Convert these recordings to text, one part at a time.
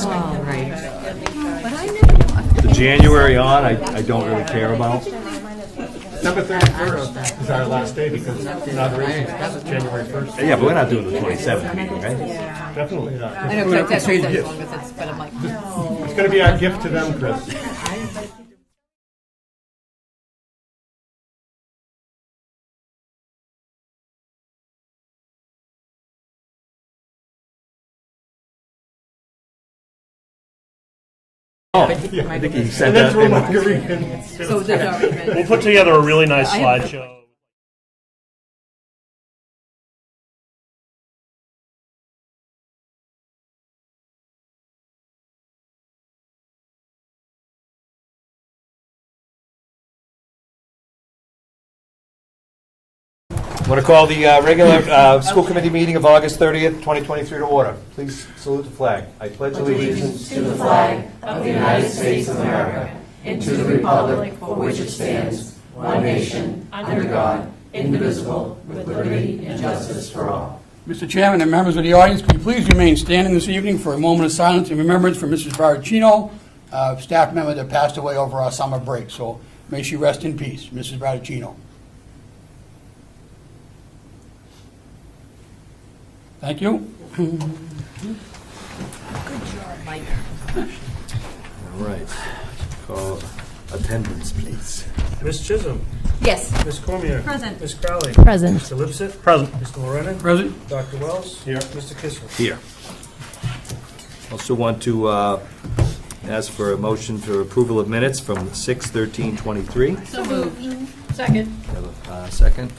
right. But I never. The January on, I don't really care about. December 31st is our last day because inauguration is January 1st. Yeah, but we're not doing the 27th meeting, right? Definitely not. I know, but that's as long as it's, but I'm like, It's going to be our gift to them, Chris. Oh, I think he said And then that. throw margarita. so there's already been. We'll put together a really nice slideshow. I'm going to call the regular school committee meeting of August 30th, 2023 to order. Please salute the flag. I pledge allegiance to the flag of the United States of America and to the republic for which it stands, one nation, under God, indivisible, with liberty and justice for all. Mr. Chairman and members of the audience, could you please remain standing this evening for a moment of silence and remembrance for Mrs. Baracino, a staff member that passed away over our summer break. So may she rest in peace, Mrs. Baracino. Thank you. Good job, Mike. All right. Call attendance, please. Ms. Chisholm. Yes. Ms. Cormier. Present. Ms. Crowley. Present. Mr. Lipset. Present. Mr. Morenin. Present. Dr. Wells. Here. Mr. Kissel. Here. Also want to ask for a motion for approval of minutes from 6/13/23. So moved. Second. Have a second.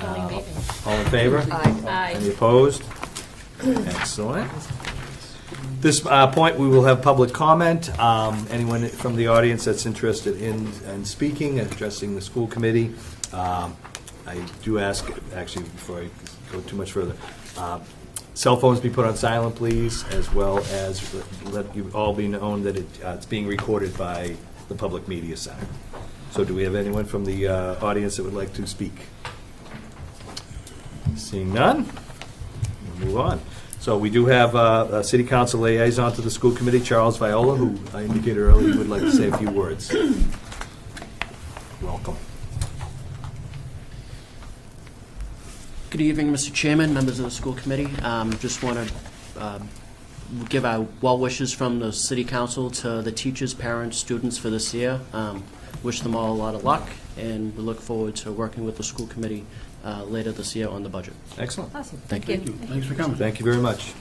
All in favor? Aye. Any opposed? Excellent. This point, we will have public comment. Anyone from the audience that's interested in speaking and addressing the school committee, I do ask, actually, before I go too much further, cell phones be put on silent, please, as well as let you all be known that it's being recorded by the Public Media Center. So do we have anyone from the audience that would like to speak? Seeing none? Move on. So we do have a city council liaison to the school committee, Charles Viola, who I indicated earlier would like to say a few words. Welcome. Good evening, Mr. Chairman, members of the school committee. Just want to give our well wishes from the city council to the teachers, parents, students for this year. Wish them all a lot of luck, and we look forward to working with the school committee later this year on the budget. Excellent. Awesome. Thank you. Thanks for coming. Thank you very much.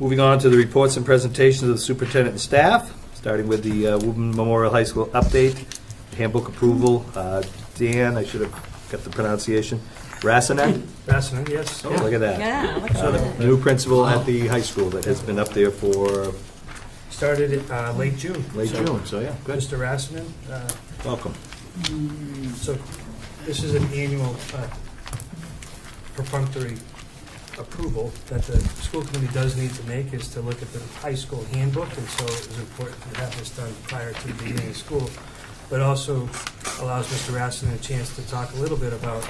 Moving on to the reports and presentations of the superintendent and staff, starting with the Woburn Memorial High School update, handbook approval. Dan, I should have got the pronunciation. Rassinen? Rassinen, yes. Oh, look at that. Yeah, look at that. New principal at the high school that has been up there for Started in late June. late June, so yeah, good. Mr. Rassinen. Welcome. So this is an annual perfunctory approval that the school committee does need to make, is to look at the high school handbook, and so it was important to have this done prior to the beginning of school, but also allows Mr. Rassinen a chance to talk a little bit about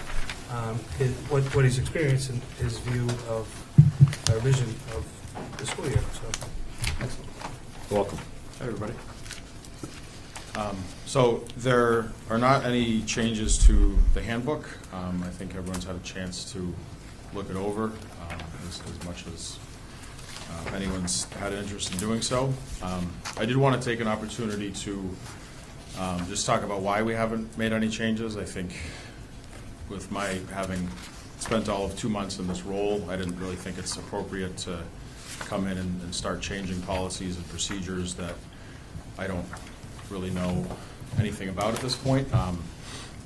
what he's experienced and his view of our vision of the school year. So, Excellent. Welcome. Hi, everybody. So there are not any changes to the handbook. I think everyone's had a chance to look it over as much as anyone's had an interest in doing so. I did want to take an opportunity to just talk about why we haven't made any changes. I think with my having spent all of 2 months in this role, I didn't really think it's appropriate to come in and start changing policies and procedures that I don't really know anything about at this point.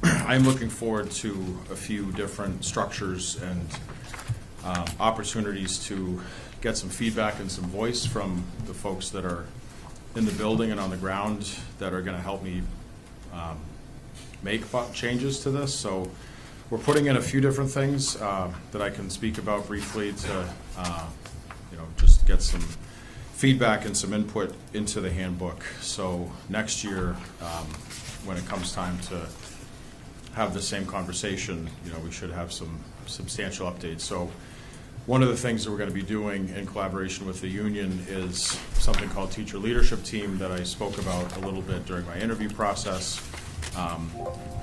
I'm looking forward to a few different structures and opportunities to get some feedback and some voice from the folks that are in the building and on the ground that are going to help me make changes to this. So we're putting in a few different things that I can speak about briefly to just get some feedback and some input into the handbook. So next year, when it comes time to have the same conversation, we should have some substantial updates. So one of the things that we're going to be doing in collaboration with the union is something called Teacher Leadership Team that I spoke about a little bit during my interview process.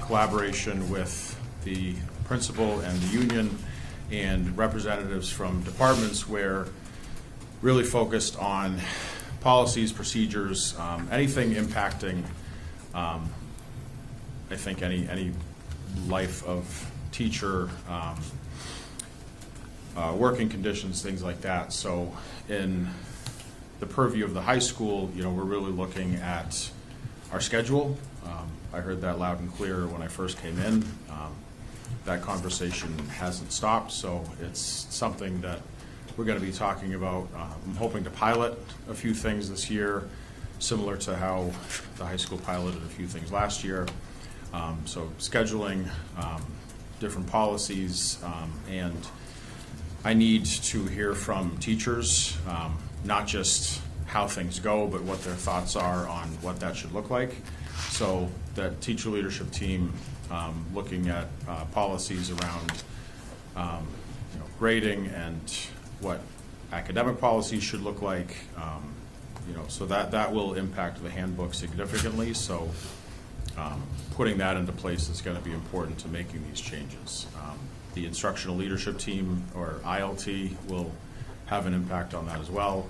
Collaboration with the principal and the union and representatives from departments where really focused on policies, procedures, anything impacting, I think, any life of teacher, working conditions, things like that. So in the purview of the high school, we're really looking at our schedule. I heard that loud and clear when I first came in. That conversation hasn't stopped, so it's something that we're going to be talking about. I'm hoping to pilot a few things this year, similar to how the high school piloted a few things last year. So scheduling, different policies, and I need to hear from teachers, not just how things go, but what their thoughts are on what that should look like. So that teacher leadership team looking at policies around grading and what academic policies should look like, so that will impact the handbook significantly. So putting that into place is going to be important to making these changes. The instructional leadership team, or ILT, will have an impact on that as well.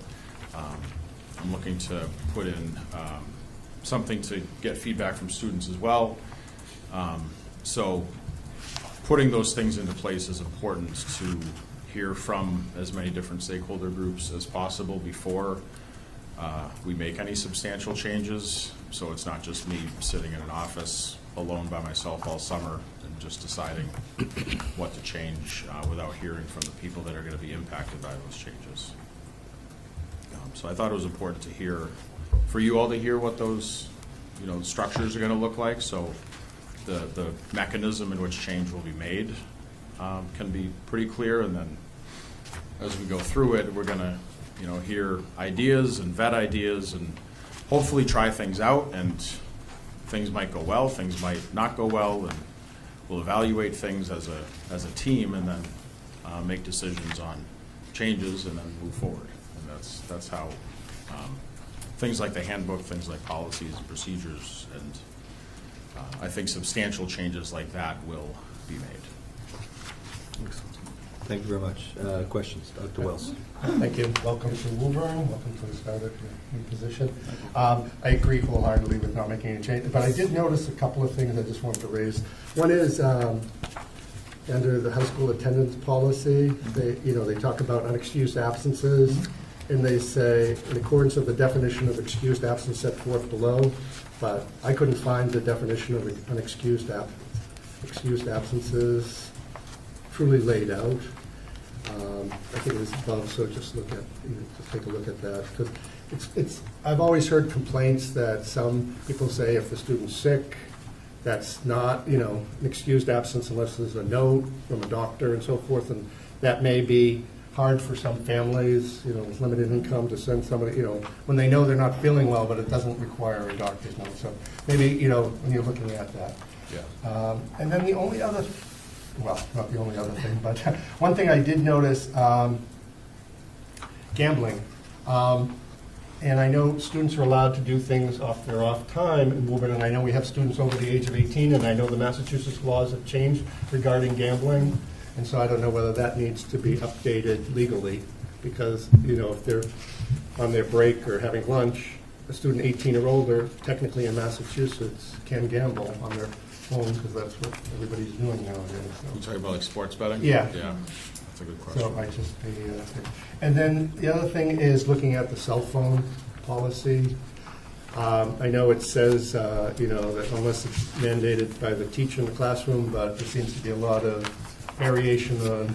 I'm looking to put in something to get feedback from students as well. So putting those things into place is important to hear from as many different stakeholder groups as possible before we make any substantial changes. So it's not just me sitting in an office alone by myself all summer and just deciding what to change without hearing from the people that are going to be impacted by those changes. So I thought it was important to hear, for you all to hear what those structures are going to look like, so the mechanism in which change will be made can be pretty clear, and then as we go through it, we're going to hear ideas and vet ideas and hopefully try things out, and things might go well, things might not go well, and we'll evaluate things as a team, and then make decisions on changes and then move forward. And that's how things like the handbook, things like policies and procedures, and I think substantial changes like that will be made. Thank you very much. Questions? Dr. Wells. Thank you. Welcome to Woburn. Welcome to the start of your new position. I agree wholeheartedly with not making any change, but I did notice a couple of things I just wanted to raise. One is under the high school attendance policy, they talk about unexcused absences, and they say, in accordance with the definition of excused absence set forth below, but I couldn't find the definition of unexcused absences truly laid out. I think it was above, so just take a look at that, because I've always heard complaints that some people say if the student's sick, that's not an excused absence unless there's a note from a doctor and so forth, and that may be hard for some families, with limited income, to send somebody, when they know they're not feeling well, but it doesn't require a doctor's note. So maybe, when you're looking at that. Yeah. And then the only other, well, not the only other thing, but one thing I did notice, gambling. And I know students are allowed to do things off their off time in Woburn, and I know we have students over the age of 18, and I know the Massachusetts laws have changed regarding gambling. And so I don't know whether that needs to be updated legally, because, if they're on their break or having lunch, a student 18 or older, technically in Massachusetts, can gamble on their phone, because that's what everybody's doing nowadays. You talking about like sports betting? Yeah. Yeah, that's a good question. So I just, and then the other thing is looking at the cell phone policy. I know it says, that unless it's mandated by the teacher in the classroom, but there seems to be a lot of variation on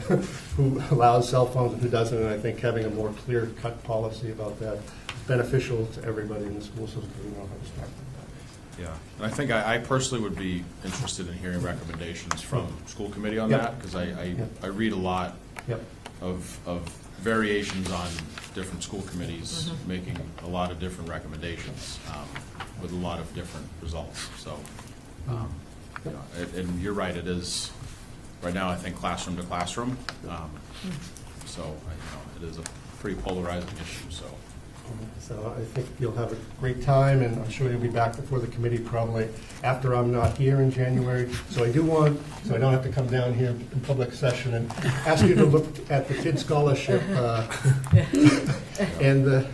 who allows cell phones and who doesn't, and I think having a more clear-cut policy about that is beneficial to everybody in the school system, how to start with that. Yeah, and I think I personally would be interested in hearing recommendations from school committee on Yep. that, because I Yep. read a lot Yep. of variations on different school committees making a lot of different recommendations with a lot of different results. So, and you're right, it is, right now, I think classroom to classroom. So, it is a pretty polarizing issue, so. So I think you'll have a great time, and I'm sure you'll be back before the committee probably after I'm not here in January. So I don't have to come down here in public session and ask you to look at the TID scholarship and the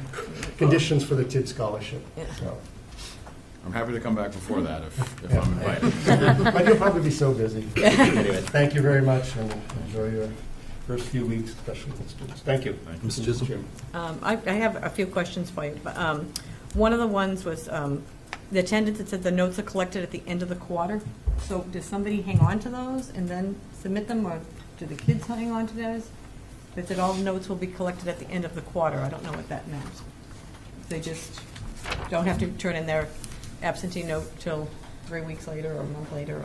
conditions for the TID scholarship. So. I'm happy to come back before that if I'm invited. But you'll probably be so busy. Anyway, thank you very much, and enjoy your first few weeks, especially with students. Thank you. Mr. Chisholm? I have a few questions for you. But, one of the ones was the attendance that said the notes are collected at the end of the quarter. So does somebody hang on to those and then submit them, or do the kids hang on to those? It said all notes will be collected at the end of the quarter. I don't know what that meant. They just don't have to turn in their absentee note till 3 weeks later or a month later?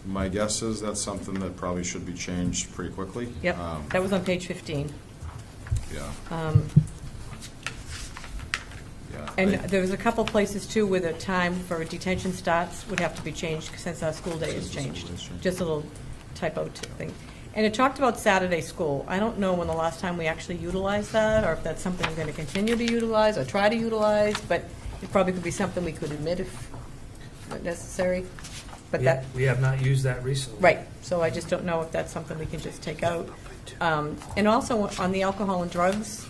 My guess is that's something that probably should be changed pretty quickly. Yep, that was on page 15. Yeah. And there was a couple places, too, where the time for detention starts would have to be changed since our school day has changed. Just a little typo thing. And it talked about Saturday school. I don't know when the last time we actually utilized that, or if that's something we're going to continue to utilize or try to utilize, but it probably could be something we could admit if necessary. But that, We have not used that recently. right, so I just don't know if that's something we can just take out. And also on the alcohol and drugs,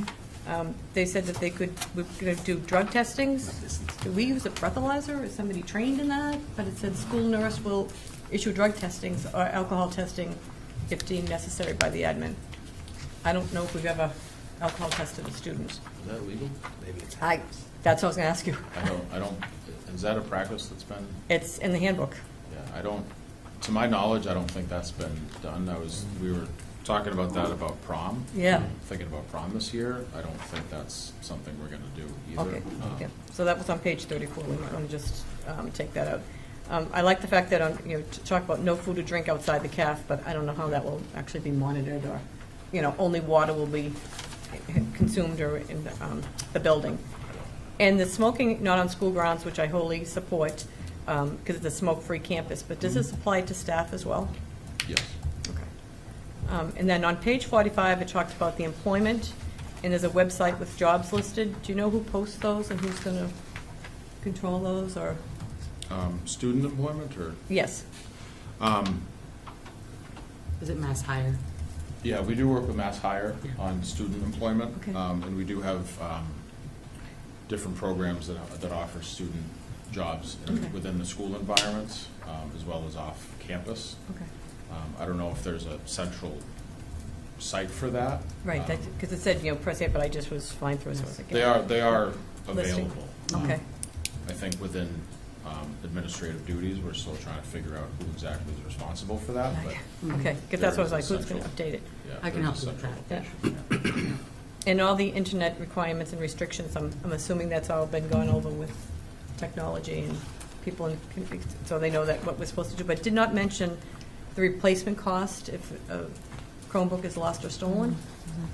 they said that we're going to do drug testings. Do we use a breathalyzer? Is somebody trained in that? But it said school nurse will issue drug testings or alcohol testing if deemed necessary by the admin. I don't know if we've ever alcohol tested a student. Is that legal? Maybe it's. That's what I was going to ask you. I don't, is that a practice that's been? It's in the handbook. Yeah, to my knowledge, I don't think that's been done. We were talking about that about prom. Yeah. Thinking about prom this year. I don't think that's something we're going to do either. Okay. So that was on page 34. We might want to just take that out. I like the fact that to talk about no food or drink outside the caf, but I don't know how that will actually be monitored, or only water will be consumed or in the building. And the smoking not on school grounds, which I wholly support, because it's a smoke-free campus. But does this apply to staff as well? Yes. Okay. And then on page 45, it talked about the employment, and there's a website with jobs listed. Do you know who posts those and who's going to control those, or? Student employment, or? Yes. Is it mass hire? Yeah, we do work with Mass Hire on student employment, Okay. and we do have different programs that offer student jobs Okay. within the school environments, as well as off campus. Okay. I don't know if there's a central site for that. Right, because it said, press it, but I just was flying through, so I was like. They are Listing. available. Okay. I think within administrative duties, we're still trying to figure out who exactly is responsible for that, but. Okay, because that's what I was like, who's going to update it? Yeah, I can there's help a you with central that. location. And all the internet requirements and restrictions, I'm assuming that's all been gone over with technology and people, so they know that what we're supposed to do, but did not mention the replacement cost if a Chromebook is lost or stolen.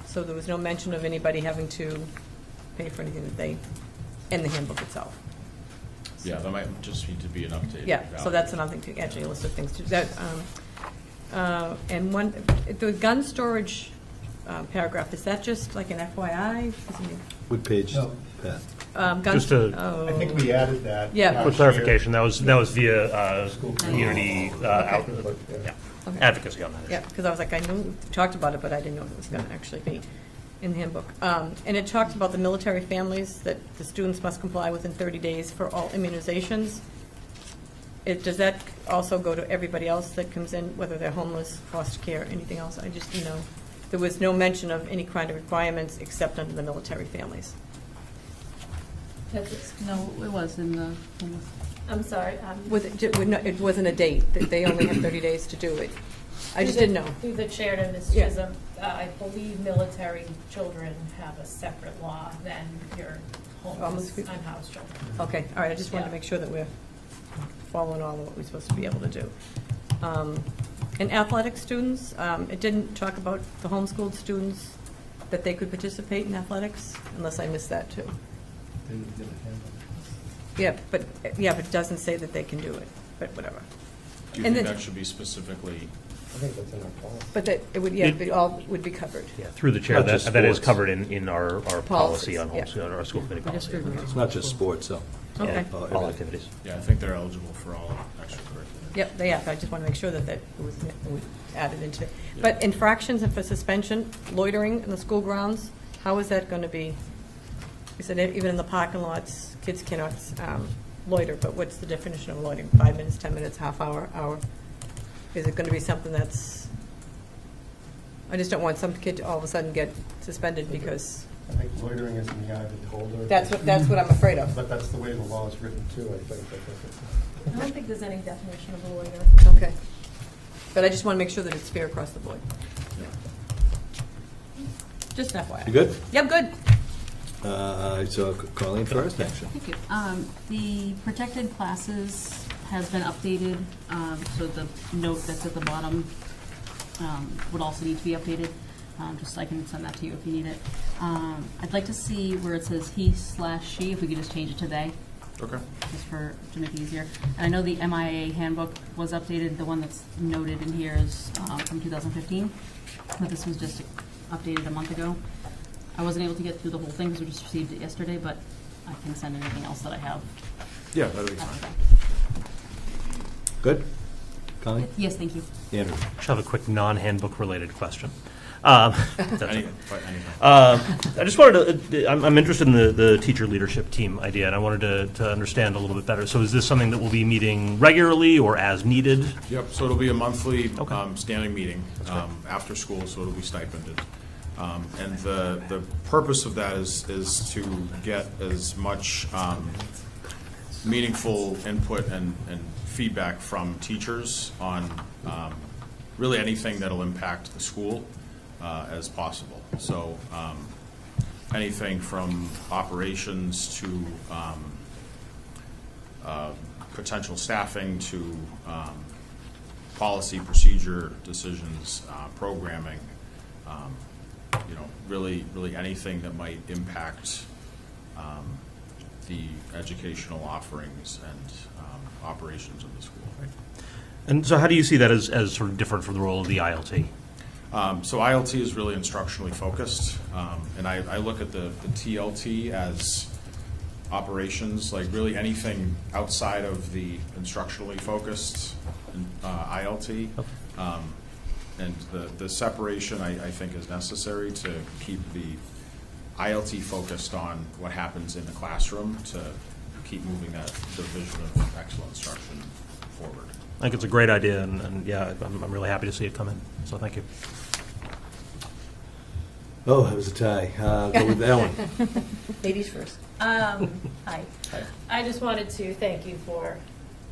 So there was no mention of anybody having to pay for anything that they, in the handbook itself. Yeah, that might just need to be an updated. Yeah, so value. that's another thing, actually, a list of things to do. That, and the gun storage paragraph, is that just like an FYI? What page, No. Pat? Just to- I think we added that. Yeah. last For year. clarification, that was via School community Yeah. Okay. advocacy on that. Yeah, because I was like, I knew, we talked about it, but I didn't know if it was going to actually be in the handbook. And it talks about the military families, that the students must comply within 30 days for all immunizations. Does that also go to everybody else that comes in, whether they're homeless, foster care, anything else? I just didn't know. There was no mention of any kind of requirements except under the military families. No, it was in the. I'm sorry. It wasn't a date, that they only have 30 days to do it. I just didn't know. Through the chair to Ms. Yeah. Chisholm, I believe military children have a separate law than your homeless, unhoused children. Okay, all right, I just wanted to Yeah. make sure that we're following all of what we're supposed to be able to do. And athletic students, it didn't talk about the homeschooled students, that they could participate in athletics, unless I missed that too. Yeah, but it doesn't say that they can do it, but whatever. Do you And think then- that should be specifically I think that's in our policy. But that, it would, yeah, it all would be covered. Yeah, through the chair, Not that just that is sports. covered in our policy on Policies, our school committee I just policy. figured It's not just sports, though. Okay. All activities. Yeah, I think they're eligible for all extracurricular. Yep, they have. I just want to make sure that was added into it. But infractions and for suspension, loitering in the school grounds, how is that going to be? You said even in the parking lots, kids cannot loiter, but what's the definition of loitering? 5 minutes, 10 minutes, half hour, hour? Is it going to be something that's, I just don't want some kid to all of a sudden get suspended because, I think loitering is in the eye of the beholder. that's what I'm afraid of. But that's the way the law is written too, I think. I don't think there's any definition of a loiter. Okay. But I just want to make sure that it's fair across the board. Just FYI. You good? Yep, good. So Colleen first, action. Thank you. The protected classes has been updated, so the note that's at the bottom would also need to be updated. Just I can send that to you if you need it. I'd like to see where it says he/she, if we could just change it to they, Okay. just to make it easier. And I know the MIA handbook was updated. The one that's noted in here is from 2015, but this was just updated a month ago. I wasn't able to get through the whole thing because we just received it yesterday, but I can send anything else that I have. Yeah, that'll be fine. Good? Colleen? Yes, thank you. Andrew? I just have a quick non-handbook related question. Anything. I just wanted to, I'm interested in the teacher leadership team idea, and I wanted to understand a little bit better. So is this something that will be meeting regularly or as needed? Yep, so it'll be a monthly Okay. standing meeting after school, so it'll be stipended. And the purpose of that is to get as much meaningful input and feedback from teachers on really anything that'll impact the school as possible. So anything from operations to potential staffing to policy, procedure, decisions, programming, really anything that might impact the educational offerings and operations of the school. And so how do you see that as sort of different from the role of the ILT? So ILT is really instructionally focused, and I look at the TLT as operations, like really anything outside of the instructionally focused ILT. And the separation, I think, is necessary to keep the ILT focused on what happens in the classroom to keep moving the vision of excellent instruction forward. I think it's a great idea, and yeah, I'm really happy to see it come in, so thank you. Oh, that was a tie. Go with Ellen. Ladies first. Hi. I just wanted to thank you for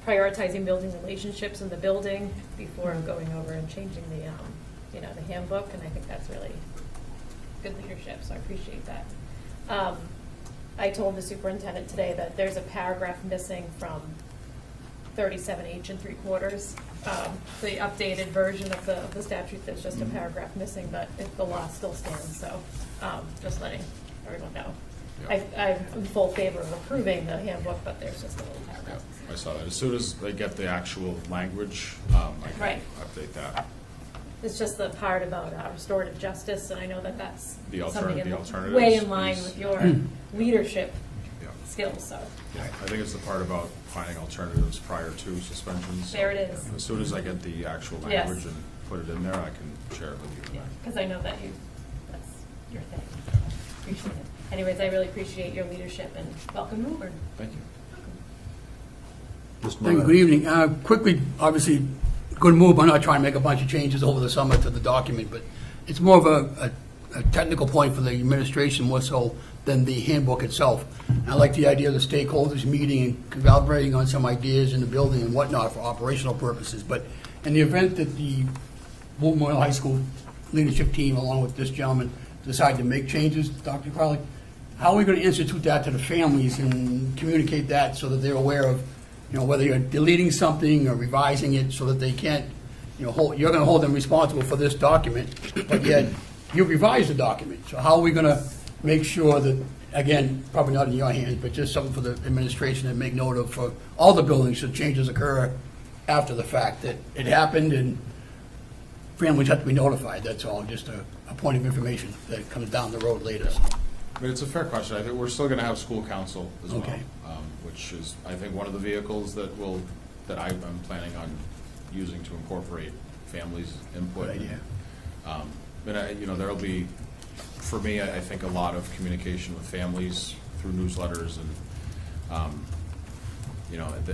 prioritizing building relationships in the building before going over and changing the, the handbook, and I think that's really good leadership, so I appreciate that. I told the superintendent today that there's a paragraph missing from 37H and 3/4. The updated version of the statute, there's just a paragraph missing, but the law still stands, so just letting everyone know. Yeah. I'm in full favor of approving the handbook, but there's just a little paragraph. Yeah, I saw that. As soon as they get the actual language, I can Right. update that. It's just the part about restorative justice, and I know that that's The something alternatives way in line piece. with your leadership Yeah. skills, so. Yeah, I think it's the part about finding alternatives prior to suspensions. There it is. As soon as I get the actual Yes. language and put it in there, I can share it with you. Because I know that that's your thing. Appreciate it. Anyways, I really appreciate your leadership, and welcome, Woburn. Thank you. Mr. Thank you. Moreno. Good evening. Quickly, obviously, good move. I'm not trying to make a bunch of changes over the summer to the document, but it's more of a technical point for the administration more so than the handbook itself. I like the idea of the stakeholders meeting and collaborating on some ideas in the building and whatnot for operational purposes. But in the event that the Woburn High School leadership team, along with this gentleman, decide to make changes, Dr. Crowley, how are we going to institute that to the families and communicate that so that they're aware of, whether you're deleting something or revising it so that they can't, you're going to hold them responsible for this document, but yet you revised the document. So how are we going to make sure that, again, probably not in your hands, but just something for the administration to make note of for all the buildings should changes occur after the fact, that it happened and families have to be notified, that's all, just a point of information that comes down the road later. So, I mean, it's a fair question. I think we're still going to have school council as well, Okay. which is, I think, one of the vehicles that I'm planning on using to incorporate families' input. Good idea. There'll be, for me, I think a lot of communication with families through newsletters and,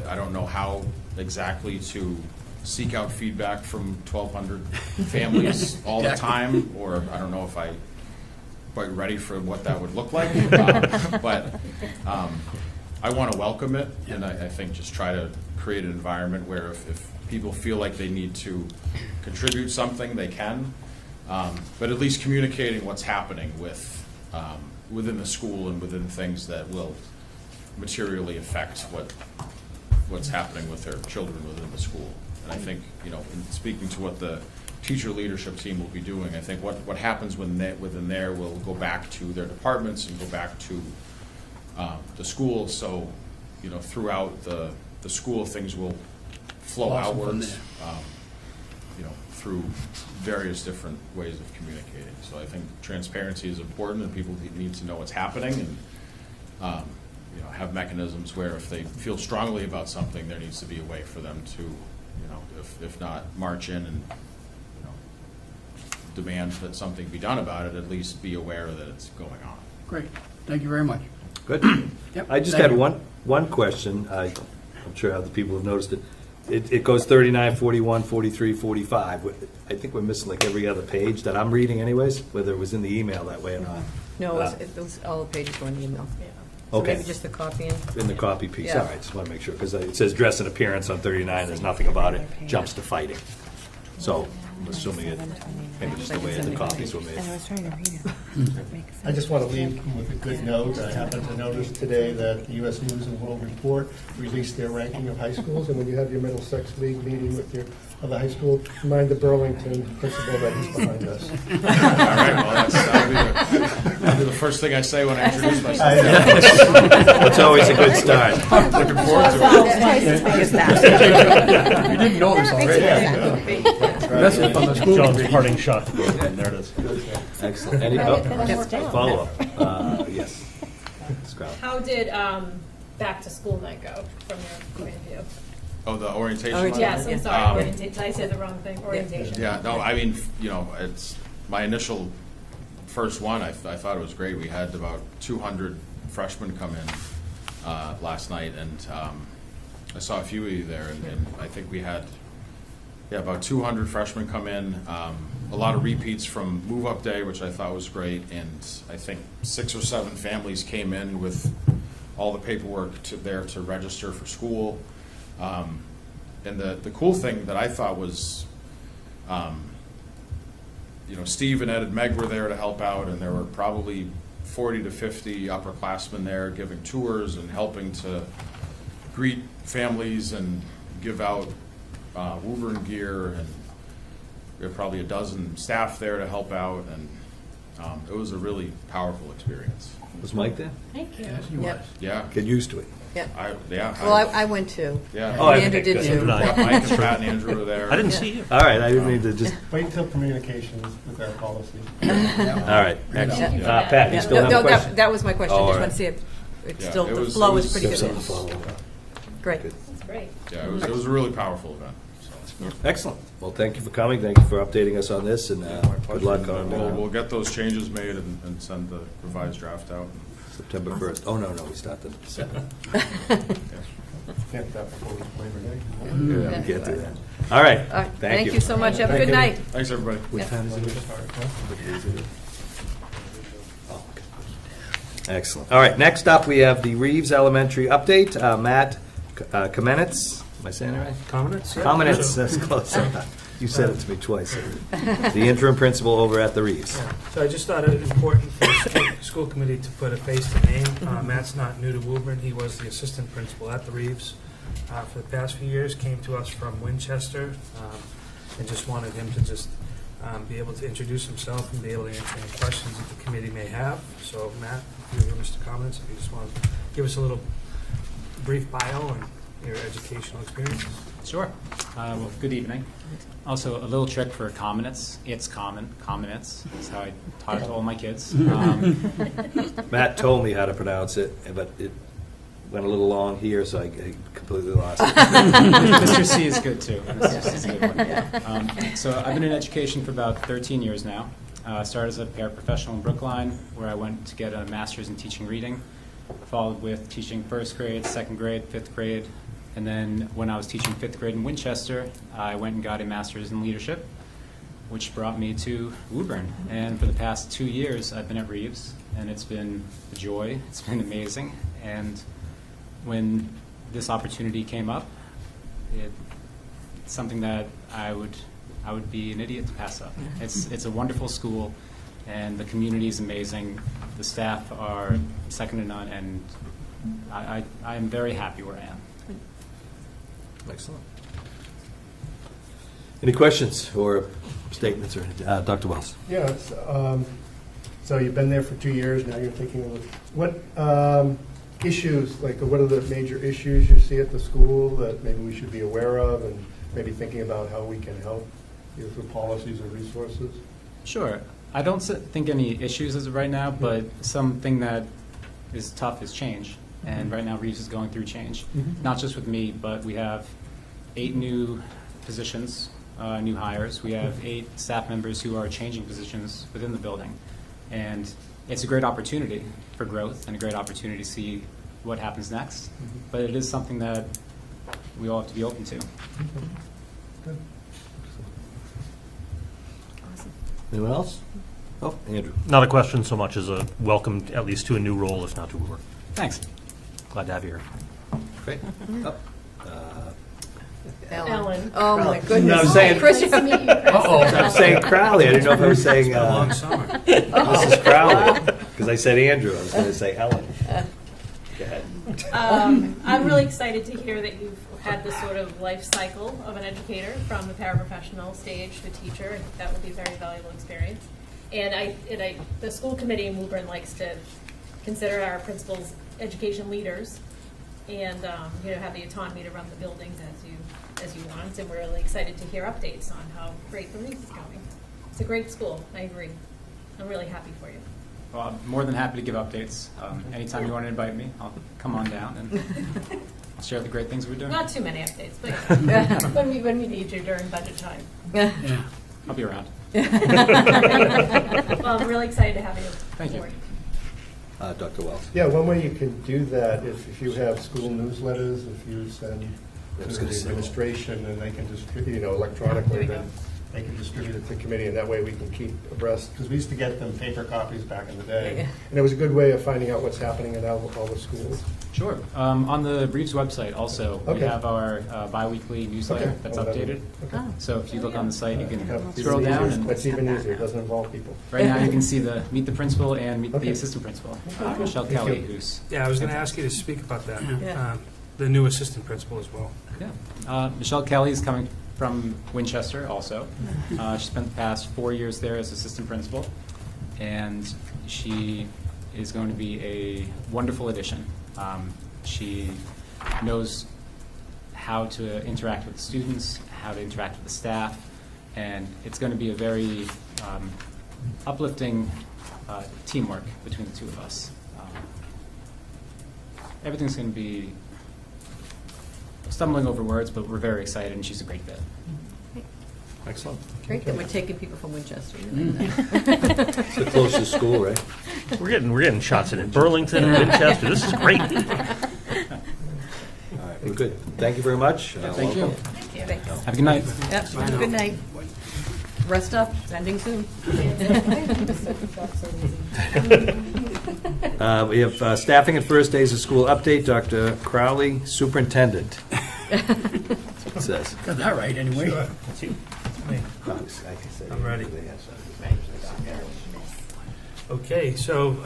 I don't know how exactly to seek out feedback from 1,200 families all the time, or I don't know if I'm quite ready for what that would look like. But I want to welcome it, and I think just try to create an environment where if people feel like they need to contribute something, they can. But at least communicating what's happening within the school and within things that will materially affect what's happening with their children within the school. And I think, in speaking to what the teacher leadership team will be doing, I think what happens within there will go back to their departments and go back to the school. So, throughout the school, things will flow Blossom from outwards, there. through various different ways of communicating. So I think transparency is important, and people need to know what's happening, and have mechanisms where if they feel strongly about something, there needs to be a way for them to, if not march in and demand that something be done about it, at least be aware that it's going on. Great, thank you very much. Good. Yep, I just thank had you. one question. I'm sure other people have noticed it. It goes 39, 41, 43, 45. I think we're missing like every other page that I'm reading anyways, whether it was in the email that way or not. No, it was all the pages were in the email. Yeah. So Okay. maybe just the copy in. In the copy piece, Yeah. all right, just want to make sure, because it says dress and appearance on 39, there's nothing about it, jumps to fighting. So, I'm assuming it, maybe just the way the copies were made. I just want to leave with a good note. I happened to notice today that the U.S. News and World Report released their ranking of high schools, and when you have your Middlesex League meeting with your other high school, remind the Burlington principal that he's behind us. All right, well, that'll be the first thing I say when I introduce myself. It's always a good start. Looking forward to it. You didn't know this already. Message from the school John's committee. parting shot. There it is. Excellent. Any, follow-up? Yes. Scrap. How did back to school night go from your point of view? Oh, the orientation? Oh, line? Yes, I'm Um, sorry, did I say the wrong thing? Orientation. Yeah, no, I mean, it's my initial first one, I thought it was great. We had about 200 freshmen come in last night, and I saw a few of you there, and I think we had, about 200 freshmen come in. A lot of repeats from move-up day, which I thought was great, and I think 6 or 7 families came in with all the paperwork there to register for school. And the cool thing that I thought was, Steve and Ed and Meg were there to help out, and there were probably 40 to 50 upperclassmen there giving tours and helping to greet families and give out Woburn gear, and we had probably a dozen staff there to help out, and it was a really powerful experience. Was Mike there? Thank you. Yes, he was. Yep. Yeah. Get used to it. Yeah. Well, I went too. Yeah. Oh, Andrew did good. too. Yeah, Mike and Pat and Andrew were there. I didn't see you. All right, I didn't mean to just, Wait until communications with our policy. all right, excellent. Yeah. Pat, you still have a No, question? that was my question. Oh, all Just want right. to see if it's Yeah, still, it the was- flow it is was- pretty Give good. something to follow up. Great. That's great. Yeah, it was a really powerful event. So. Excellent. Well, thank you for coming. Thank you for updating us on this, and good luck on We'll get those changes made and send the revised draft out. September 1st. Oh, no, we start the December. Can't do that before Labor Day. Yeah, we can't do that. All right, All right. thank you. So much. Have a good night. Thanks, everybody. What time is it? What day is it? Oh, okay. Excellent. All right, next up, we have the Reeves Elementary update. Matt Kamenetz, am I saying it right? Comments? Yeah. Kamenetz, that's close. You said it to me twice. The interim principal over at the Reeves. So I just thought it was important for the school committee to put a face to name. Matt's not new to Woburn. He was the assistant principal at the Reeves for the past few years, came to us from Winchester, and just wanted him to just be able to introduce himself and be able to answer any questions that the committee may have. So Matt, if you have Mr. Comments, if you just want to give us a little brief bio and your educational experiences. Sure. Well, good evening. Also, a little trick for common minutes. It's common minutes. That's how I taught it to all my kids. Matt told me how to pronounce it, but it went a little long here, so I completely lost it. Mr. C is good too. Mr. C is a good one. So I've been in education for about 13 years now. Started as a paraprofessional in Brookline, where I went to get a master's in teaching reading, followed with teaching first grade, second grade, fifth grade, and then when I was teaching fifth grade in Winchester, I went and got a master's in leadership, which brought me to Woburn. And for the past 2 years, I've been at Reeves, and it's been a joy. It's been amazing. And when this opportunity came up, it's something that I would be an idiot to pass up. It's a wonderful school, and the community is amazing. The staff are second to none, and I am very happy where I am. Excellent. Any questions or statements, or Dr. Wells? Yeah, it's, so you've been there for 2 years, now you're taking over. What issues, like what are the major issues you see at the school that maybe we should be aware of, and maybe thinking about how we can help, either through policies or resources? Sure. I don't think any issues as of right now, but something that is tough is change. And right now Reeves is going through change, not just with me, but we have 8 new positions, new hires. We have 8 staff members who are changing positions within the building. And it's a great opportunity for growth and a great opportunity to see what happens next. But it is something that we all have to be open to. Good. Anyone else? Oh, Andrew. Not a question so much as a welcome, at least to a new role, if not to work. Thanks. Glad to have you here. Great. Oh, Ellen. Oh, my goodness. No, I'm saying- Chris, Nice to meet you, Chris. I'm saying Crowley. I didn't know if I was saying It's been a long summer. Mrs. Crowley, because I said Andrew. I was going to say Ellen. Go ahead. I'm really excited to hear that you've had this sort of life cycle of an educator from the paraprofessional stage to teacher. I think that will be a very valuable experience. And the school committee in Woburn likes to consider our principals education leaders, and have the autonomy to run the buildings as you want. And we're really excited to hear updates on how great the Reeves is going. It's a great school. I agree. I'm really happy for you. Well, I'm more than happy to give updates. Anytime you want to invite me, I'll come on down and I'll share the great things we're doing. Not too many updates, but when we need you during budget time. I'll be around. Well, I'm really excited to have you. Thank you. aboard. Dr. Wells. Yeah, one way you can do that is if you have school newsletters, if you send I was to gonna the say. administration and they can distribute, electronically, There we then they can distribute it to the committee, and that way we can keep abreast, because we used to get them paper copies back in the day. And it was a good way of finding out what's happening in all the schools. Sure. On the Reeves website also, we Okay. have our biweekly newsletter Okay. that's Oh, that'll- updated. okay. So if you look on the site, you can Yeah, it's scroll even down easier. and That's even easier, it doesn't involve people. right now you can see the meet the principal and meet Okay. the assistant principal, Michelle Thank Kelly, you. who's Yeah, I was going to ask you to speak about that, Yeah. the new assistant principal as well. Michelle Kelly is coming from Winchester also. She spent the past 4 years there as assistant principal, and she is going to be a wonderful addition. She knows how to interact with the students, how to interact with the staff, and it's going to be a very uplifting teamwork between the two of us. Everything's going to be stumbling over words, but we're very excited, and she's a great fit. Excellent. Great that we're taking people from Winchester. It's the closest school, right? We're getting shots in Burlington and Winchester. This is great. All right, well, good. Thank you very much. Thank you. Welcome. Have a good night. Yep, have a good night. Rest up, it's ending soon. We have staffing at first days of school update. Dr. Crowley, superintendent. That's what it says. Got that right, anyway. I'm ready. Okay, so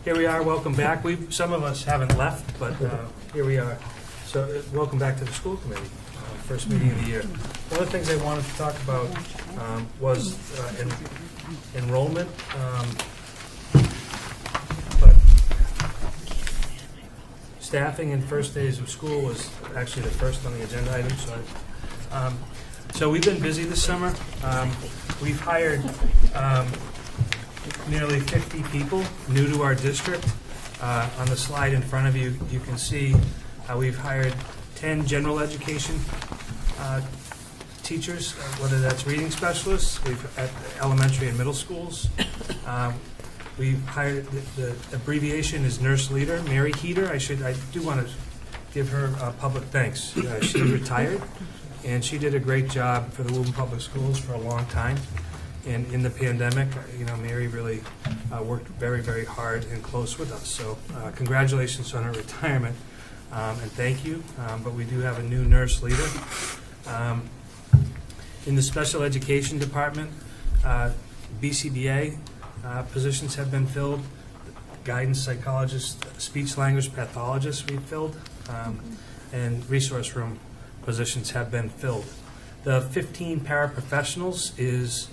here we are, welcome back. Some of us haven't left, but here we are. So welcome back to the school committee, first meeting of the year. One of the things I wanted to talk about was enrollment. But staffing and first days of school was actually the first on the agenda item, so we've been busy this summer. We've hired nearly 50 people new to our district. On the slide in front of you, you can see we've hired 10 general education teachers, whether that's reading specialists, at elementary and middle schools. We've hired, the abbreviation is nurse leader, Mary Heater. I do want to give her public thanks. She retired, and she did a great job for the Woburn Public Schools for a long time. And in the pandemic, Mary really worked very, very hard and close with us. So congratulations on her retirement, and thank you. But we do have a new nurse leader. In the special education department, BCBA positions have been filled. Guidance psychologist, speech language pathologist we've filled, and resource room positions have been filled. The 15 paraprofessionals is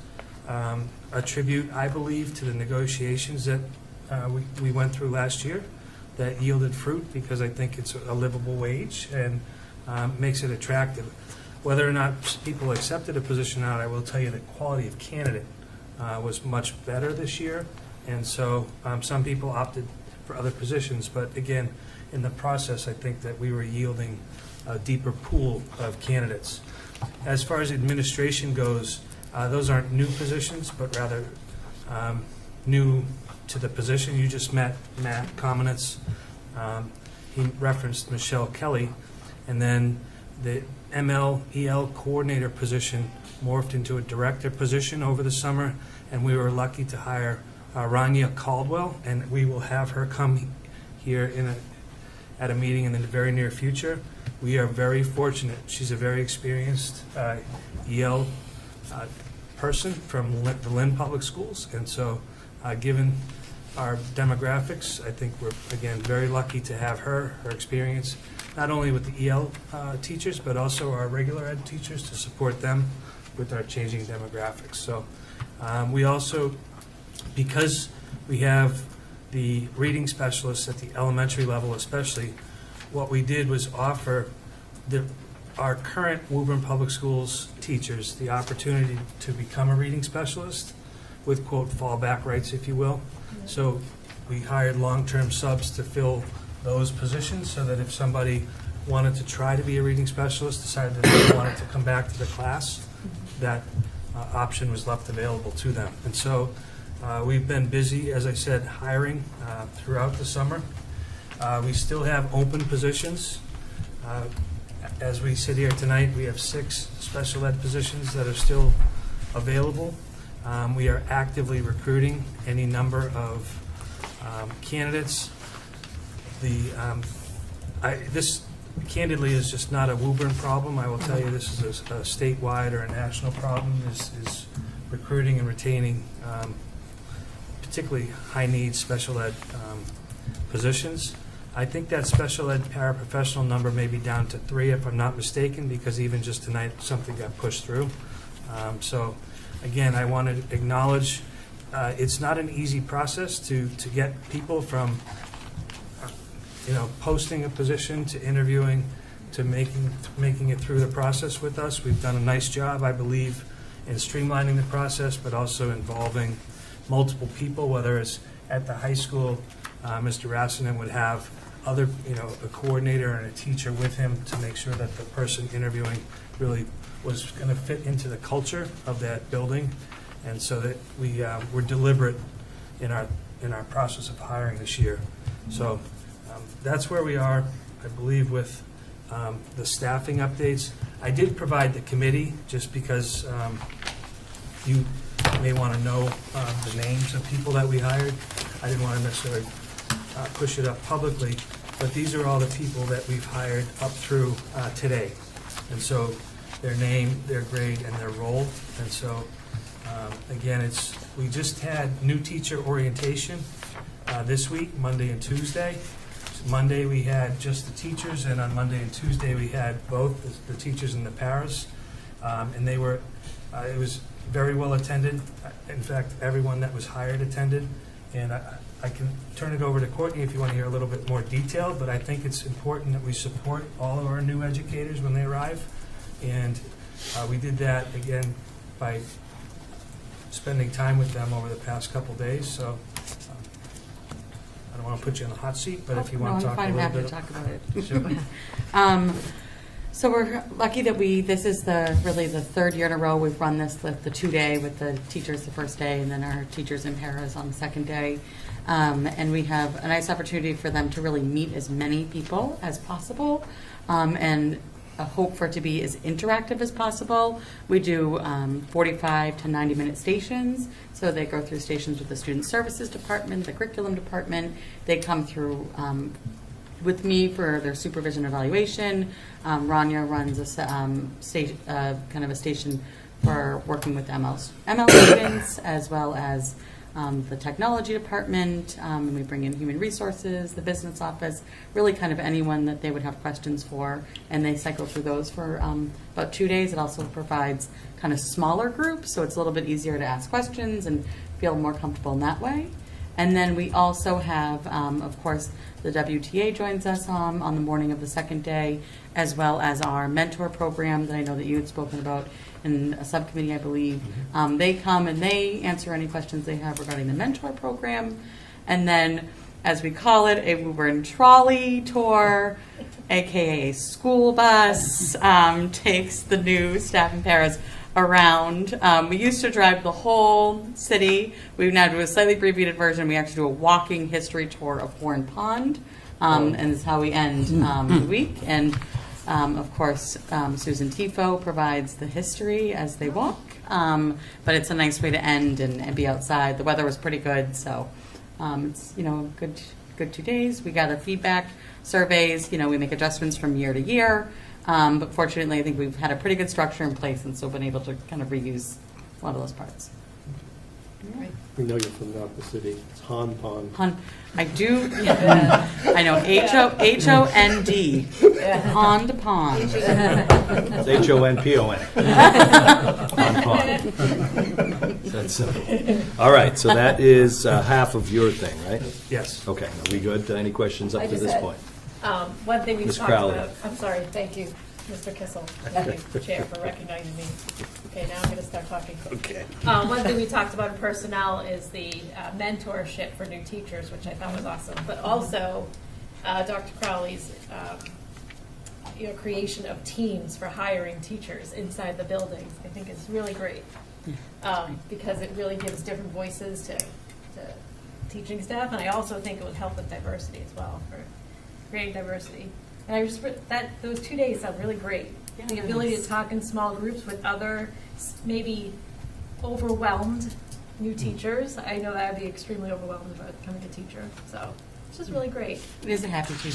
a tribute, I believe, to the negotiations that we went through last year that yielded fruit, because I think it's a livable wage and makes it attractive. Whether or not people accepted a position or not, I will tell you the quality of candidate was much better this year, and so some people opted for other positions, but again, in the process, I think that we were yielding a deeper pool of candidates. As far as administration goes, those aren't new positions, but rather new to the position. You just met Matt Comenitz. He referenced Michelle Kelly, and then the ML/EL coordinator position morphed into a director position over the summer, and we were lucky to hire Rania Caldwell, and we will have her come here at a meeting in the very near future. We are very fortunate. She's a very experienced EL person from the Lynn Public Schools, and so given our demographics, I think we're, again, very lucky to have her experience, not only with the EL teachers, but also our regular ed teachers to support them with our changing demographics. So we also, because we have the reading specialists at the elementary level especially, what we did was offer our current Woburn Public Schools teachers the opportunity to become a reading specialist with, quote, fallback rights, if you will. So we hired long-term subs to fill those positions, so that if somebody wanted to try to be a reading specialist, decided that they wanted to come back to the class, that option was left available to them. And so we've been busy, as I said, hiring throughout the summer. We still have open positions. As we sit here tonight, we have 6 special ed positions that are still available. We are actively recruiting any number of candidates. This candidly is just not a Woburn problem. I will tell you, this is a statewide or a national problem, is recruiting and retaining particularly high-need special ed positions. I think that special ed paraprofessional number may be down to 3, if I'm not mistaken, because even just tonight, something got pushed through. So, again, I want to acknowledge it's not an easy process to get people from posting a position to interviewing to making it through the process with us. We've done a nice job, I believe, in streamlining the process, but also involving multiple people, whether it's at the high school. Mr. Rassinen would have other, a coordinator and a teacher with him to make sure that the person interviewing really was going to fit into the culture of that building, and so that we were deliberate in our process of hiring this year. So that's where we are, I believe, with the staffing updates. I did provide the committee just because you may want to know the names of people that we hired. I didn't want to necessarily push it up publicly, but these are all the people that we've hired up through today. And so their name, their grade, and their role. And so, again, we just had new teacher orientation this week, Monday and Tuesday. So Monday we had just the teachers, and on Monday and Tuesday we had both the teachers and the paras. And they were, it was very well attended. In fact, everyone that was hired attended. And I can turn it over to Courtney if you want to hear a little bit more detail, but I think it's important that we support all of our new educators when they arrive. And we did that, again, by spending time with them over the past couple days. So I don't want to put you in the hot seat, but if you want to talk a little bit. I'm happy to talk about it. Sure. So we're lucky that this is really the third year in a row we've run this, the 2-day with the teachers the first day and then our teachers and paras on the second day. And we have a nice opportunity for them to really meet as many people as possible, and a hope for it to be as interactive as possible. We do 45 to 90-minute stations. So they go through stations with the Student Services Department, the Curriculum Department. They come through with me for their supervision evaluation. Rania runs a kind of a station for working with ML students, as well as the technology department. We bring in human resources, the business office, really kind of anyone that they would have questions for, and they cycle through those for about 2 days. It also provides kind of smaller groups, so it's a little bit easier to ask questions and feel more comfortable in that way. And then we also have, of course, the WTA joins us on the morning of the second day, as well as our mentor program that I know that you had spoken about in a subcommittee, I believe. They come and they answer any questions they have regarding the mentor program. And then, as we call it, a Woburn trolley tour, aka a school bus, takes the new staff and paras around. We used to drive the whole city. We now do a slightly abbreviated version. We actually do a walking history tour of Horn Pond, and this is how we end the week. And of course, Susan Tifo provides the history as they walk, but it's a nice way to end and be outside. The weather was pretty good, so it's a good 2 days. We gather feedback, surveys. We make adjustments from year to year. But fortunately, I think we've had a pretty good structure in place, and so been able to kind of reuse a lot of those parts. We know you're from the city. It's Han Pond. I do. Yeah. I know. H-O-N-D. Pond Pond. It's H-O-N-P-O-N. On pond. That's simple. All right, so that is half of your thing, right? Yes. Okay, are we good? Any questions up I to just this had- point? One thing we Ms. talked Crowley. about, I'm sorry, thank you, Mr. Kissel, thank you, Chair, for recognizing me. Okay, now I'm going to start talking. Okay. One thing we talked about in personnel is the mentorship for new teachers, which I thought was awesome, but also Dr. Crowley's creation of teams for hiring teachers inside the buildings, I think is really great, because it really gives different voices to teaching staff, and I also think it would help with diversity as well, for creating diversity. And I just those 2 days sound really great. Yeah, The ability to talk in small groups with other maybe overwhelmed new teachers. I know that I'd be extremely overwhelmed about becoming a teacher, so it's just really great. It is a happy team.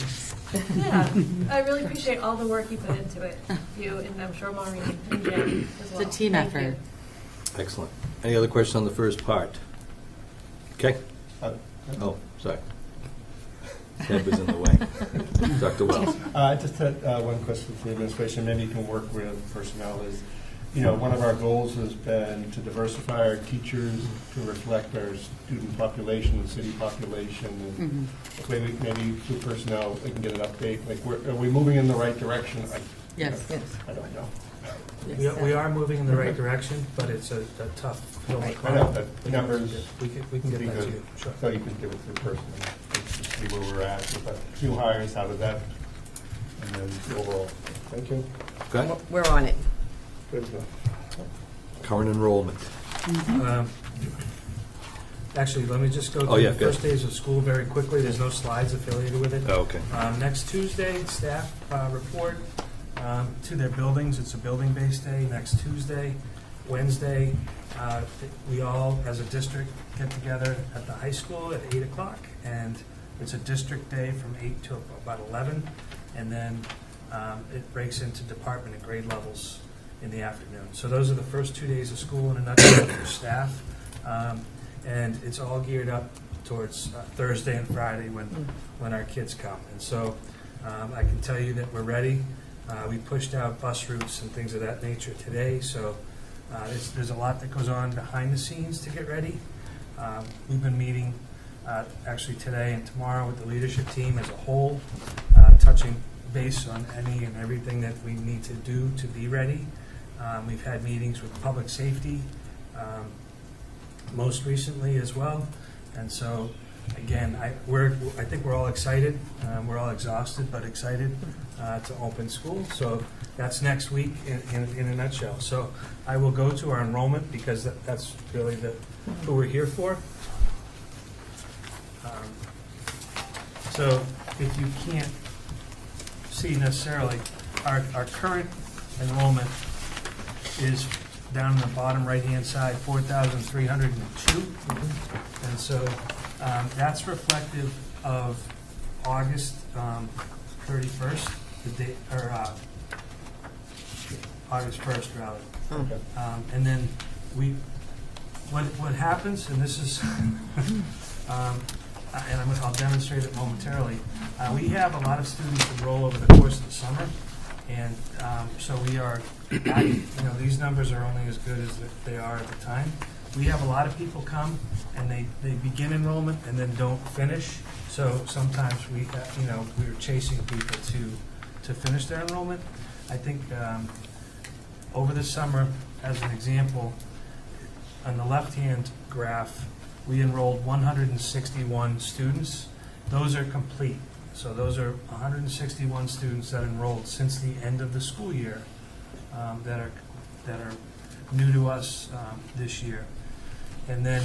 Yeah, I really appreciate all the work you put into it, you, and I'm sure Maureen and Jen as well. It's a team Thank effort. you. Excellent. Any other questions on the first part? Okay. Oh, sorry. Ted was in the way. Dr. Wells. I just had one question for the administration. Maybe you can work with personnel. Is one of our goals has been to diversify our teachers to reflect our student population, the city population, and maybe through personnel we can get an update. Like, are we moving in the right direction? Yes. I don't know. We are moving in the right direction, but it's a tough hill to I know, climb. but numbers We can would get be that to good. you. Sure. So you can give it through personnel, just see where we're at. With a few hires, how did that? And then the overall. Thank you. Okay. We're on it. Good enough. Current enrollment. Actually, let me just go Oh, through yeah, the go first days of school very quickly. There's no slides affiliated with it. Oh, okay. Next Tuesday, staff report to their buildings. It's a building-based day. Next Tuesday, Wednesday, we all, as a district, get together at the high school at 8 o'clock, and it's a district day from 8 to about 11, and then it breaks into department and grade levels in the afternoon. So those are the first 2 days of school in a nutshell for staff, and it's all geared up towards Thursday and Friday when our kids come. And so I can tell you that we're ready. We pushed out bus routes and things of that nature today, so there's a lot that goes on behind the scenes to get ready. We've been meeting actually today and tomorrow with the leadership team as a whole, touching base on any and everything that we need to do to be ready. We've had meetings with public safety most recently as well. And so, again, I think we're all excited. We're all exhausted, but excited to open school. So that's next week in a nutshell. So I will go to our enrollment because that's really who we're here for. So if you can't see necessarily, our current enrollment is down in the bottom right-hand side, 4,302. And so that's reflective of August 31st, the date, or August 1st, rather. And then what happens, and this is, and I'll demonstrate it momentarily, we have a lot of students enroll over the course of the summer, and so we are, these numbers are only as good as they are at the time. We have a lot of people come, and they begin enrollment and then don't finish, so sometimes we're chasing people to finish their enrollment. I think over the summer, as an example, on the left-hand graph, we enrolled 161 students. Those are complete. So those are 161 students that enrolled since the end of the school year that are new to us this year. And then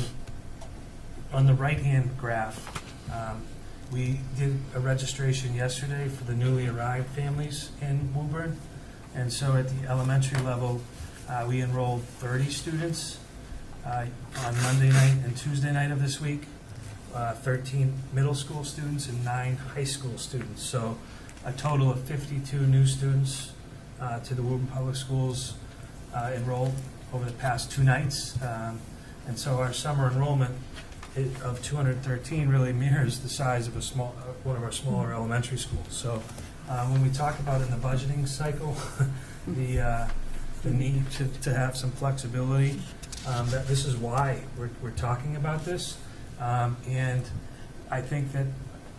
on the right-hand graph, we did a registration yesterday for the newly arrived families in Woburn. And so at the elementary level, we enrolled 30 students on Monday night and Tuesday night of this week, 13 middle school students and 9 high school students. So a total of 52 new students to the Woburn Public Schools enrolled over the past 2 nights. And so our summer enrollment of 213 really mirrors the size of one of our smaller elementary schools. So when we talk about in the budgeting cycle, the need to have some flexibility, that this is why we're talking about this. And I think that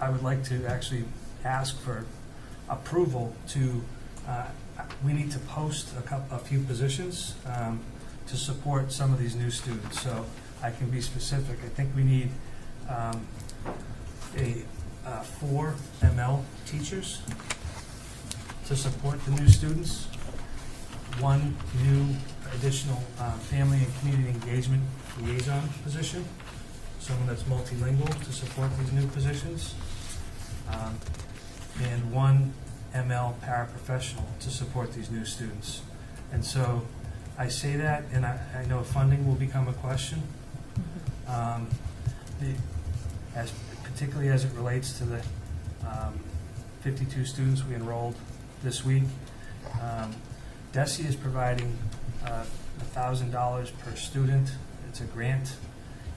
I would like to actually ask for approval to, we need to post a few positions to support some of these new students. So I can be specific. I think we need 4 ML teachers to support the new students, 1 new additional family and community engagement liaison position, someone that's multilingual to support these new positions, and 1 ML paraprofessional to support these new students. And so I say that, and I know funding will become a question, particularly as it relates to the 52 students we enrolled this week. DESE is providing $1,000 per student. It's a grant.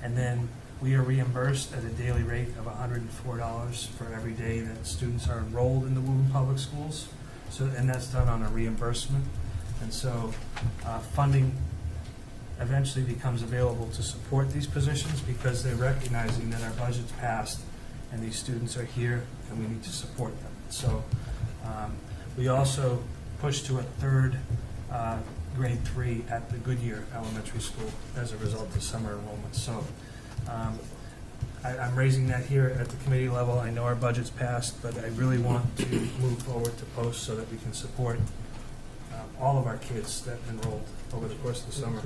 And then we are reimbursed at a daily rate of $104 for every day that students are enrolled in the Woburn Public Schools. So, and that's done on a reimbursement. And so funding eventually becomes available to support these positions because they're recognizing that our budget's passed and these students are here and we need to support them. So we also pushed to a 3rd grade 3 at the Goodyear Elementary School as a result of summer enrollment. So I'm raising that here at the committee level. I know our budget's passed, but I really want to move forward to post so that we can support all of our kids that enrolled over the course of the summer.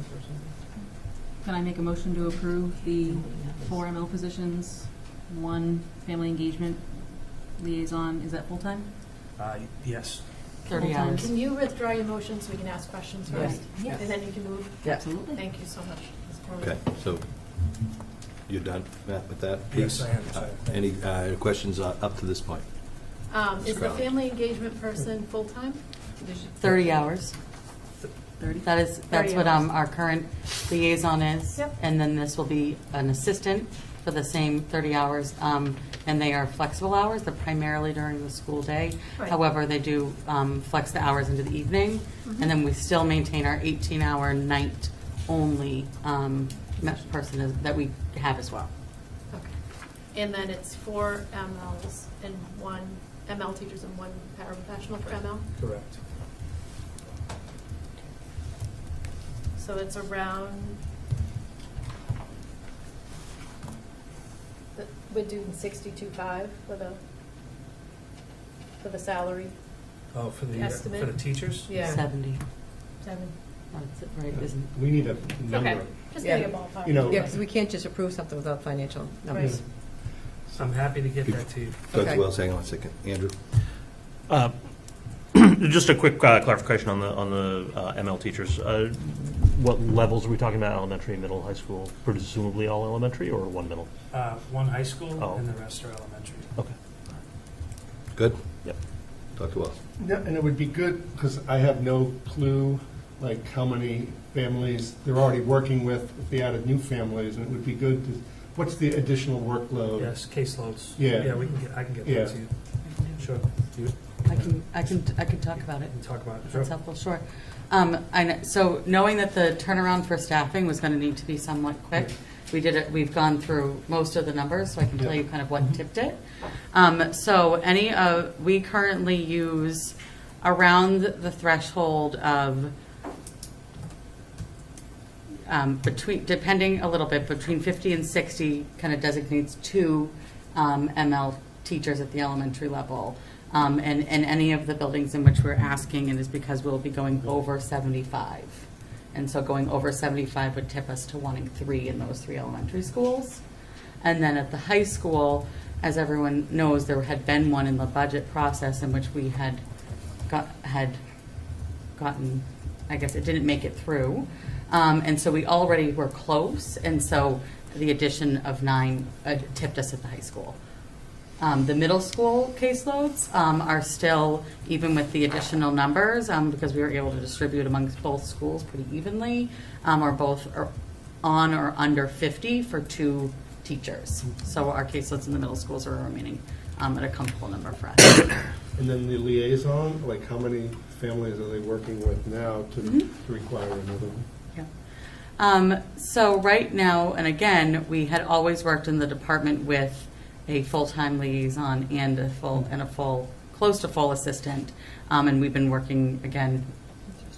Can I make a motion to approve the 4 ML positions, 1 family engagement liaison? Is that full-time? Yes. 30 Full-time. hours. Can you withdraw your motion so we can ask questions first? Yes. And then you can move? Yeah. Absolutely. Thank you so much. Ms. Corley. Okay, so you're done, Matt, with that? Yes, I am. Sorry. Any questions up to this point? Is the Crowley. family engagement person full-time? 30 hours. 30? That's 30 what hours. our current liaison is. Yep. And then this will be an assistant for the same 30 hours. And they are flexible hours. They're primarily during the school day. Right. However, they do flex the hours into the evening. And then we still maintain our 18-hour night-only person that we have as well. Okay. And then it's 4 MLs and 1 ML teachers and 1 paraprofessional for ML. Correct. So it's around, we're doing 62.5 for the salary. Oh, for the Estimate. teachers? Yeah. 70. 7. That's it, right, isn't We need a Okay, number. just Yeah. getting a ballpark. You know, Yeah, because we can't just approve something without financial numbers. Right. I'm happy to get that to you. Dr. Okay. Wells, hang on a second. Andrew? Just a quick clarification on the ML teachers. What levels are we talking about? Elementary, middle, high school? Presumably all elementary or one middle? 1 high school Oh. and the rest are elementary. Okay. Good? Yep. Dr. Wells? Yeah, and it would be good, because I have no clue, like, how many families they're already working with, if they added new families, and it would be good to, what's the additional workload? Yes, caseloads. Yeah. Yeah, I can get Yeah. that to you. Sure. You I can talk about it. can talk about it. That's Sure. helpful, sure. So knowing that the turnaround for staffing was going to need to be somewhat quick, we've gone through most of the numbers, so I can tell you kind of what tipped it. So we currently use around the threshold of depending a little bit, between 50 and 60 kind of designates 2 ML teachers at the elementary level. And any of the buildings in which we're asking, and is because we'll be going over 75. And so going over 75 would tip us to wanting 3 in those 3 elementary schools. And then at the high school, as everyone knows, there had been one in the budget process in which we had gotten, I guess it didn't make it through. And so we already were close, and so the addition of 9 tipped us at the high school. The middle school caseloads are still, even with the additional numbers, because we were able to distribute amongst both schools pretty evenly, are both on or under 50 for 2 teachers. So our caseloads in the middle schools are remaining at a comfortable number for us. And then the liaison, like, how many families are they working with now to require another one? So right now, and again, we had always worked in the department with a full-time liaison and a full, close to full assistant. And we've been working, again,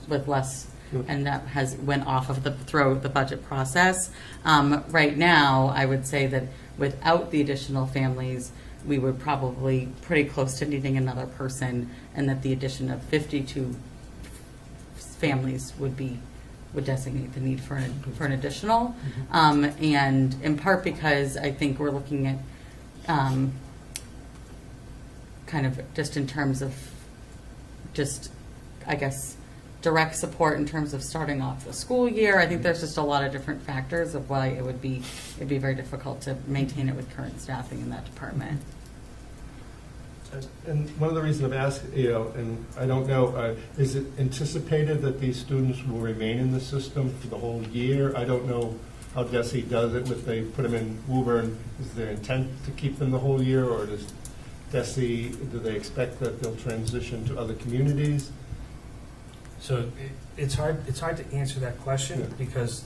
with less, and that went off of through the budget process. Right now, I would say that without the additional families, we would probably pretty close to needing another person, and that the addition of 52 families would designate the need for an additional. And in part because I think we're looking at kind of just in terms of I guess, direct support in terms of starting off the school year. I think there's just a lot of different factors of why it'd be very difficult to maintain it with current staffing in that department. And one of the reasons I'm asking, and I don't know, is it anticipated that these students will remain in the system for the whole year? I don't know how DESE does it, if they put them in Woburn. Is their intent to keep them the whole year, or does DESE, do they expect that they'll transition to other communities? So it's hard to answer that question Yeah. because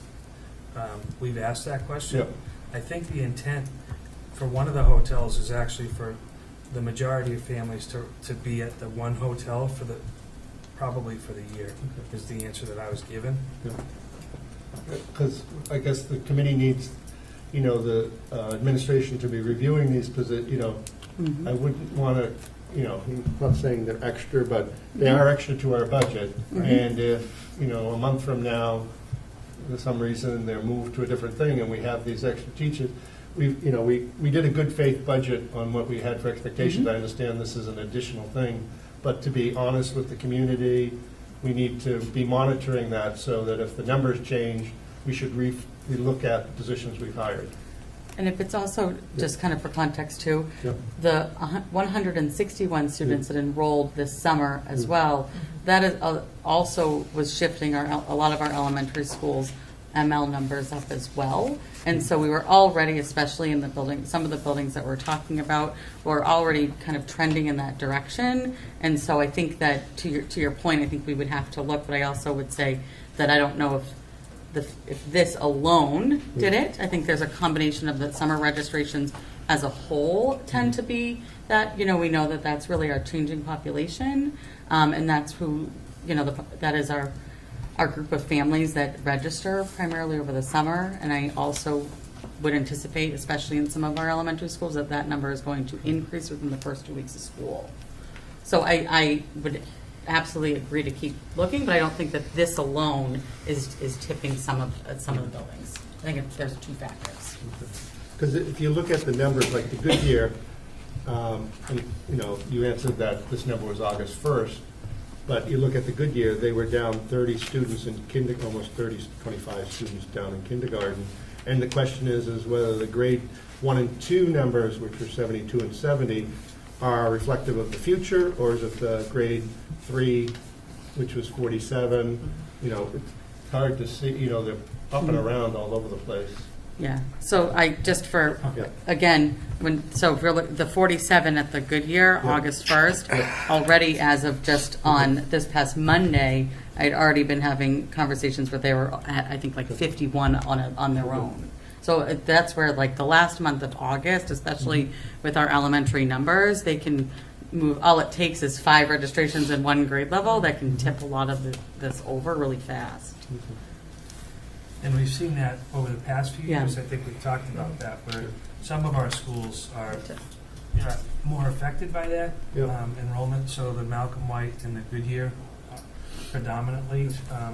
we've asked that question. Yeah. I think the intent for one of the hotels is actually for the majority of families to be at the one hotel probably for the year, is the answer that I was given. Because I guess the committee needs, the administration to be reviewing these positions, I wouldn't want to, I'm not saying they're extra, but they are extra to our budget. And if, a month from now, for some reason, they're moved to a different thing and we have these extra teachers, we did a good faith budget on what we had for expectations. I understand this is an additional thing, but to be honest with the community, we need to be monitoring that so that if the numbers change, we should look at positions we've hired. And if it's also, just kind of for context too, Yep. the 161 students that enrolled this summer as well, that is also was shifting a lot of our elementary schools' ML numbers up as well. And so we were already, especially in the building, some of the buildings that we're talking about, were already kind of trending in that direction. And so I think that to your point, I think we would have to look, but I also would say that I don't know if this alone did it. I think there's a combination of the summer registrations as a whole tend to be that, we know that that's really our changing population. And that's who, that is our group of families that register primarily over the summer. And I also would anticipate, especially in some of our elementary schools, that that number is going to increase within the first 2 weeks of school. So I would absolutely agree to keep looking, but I don't think that this alone is tipping some of the buildings. I think there's two factors. Because if you look at the numbers, like the Goodyear, and, you answered that this number was August 1st, but you look at the Goodyear, they were down 30 students in almost 25 students down in kindergarten. And the question is whether the grade 1 and 2 numbers, which were 72 and 70, are reflective of the future, or is it the grade 3, which was 47? It's hard to see, they're up and around all over the place. Yeah, so Yeah. again, if you're the 47 at the Goodyear, Yeah. August 1st, already as of just on this past Monday, I'd already been having conversations where they were at, I think, like 51 on their own. So that's where, like, the last month of August, especially with our elementary numbers, they can move, all it takes is 5 registrations in one grade level that can tip a lot of this over really fast. And we've seen that over the past few Yeah. years. I think we've talked about that, where some of our schools are more affected by that enrollment. So the Malcolm White and the Goodyear predominantly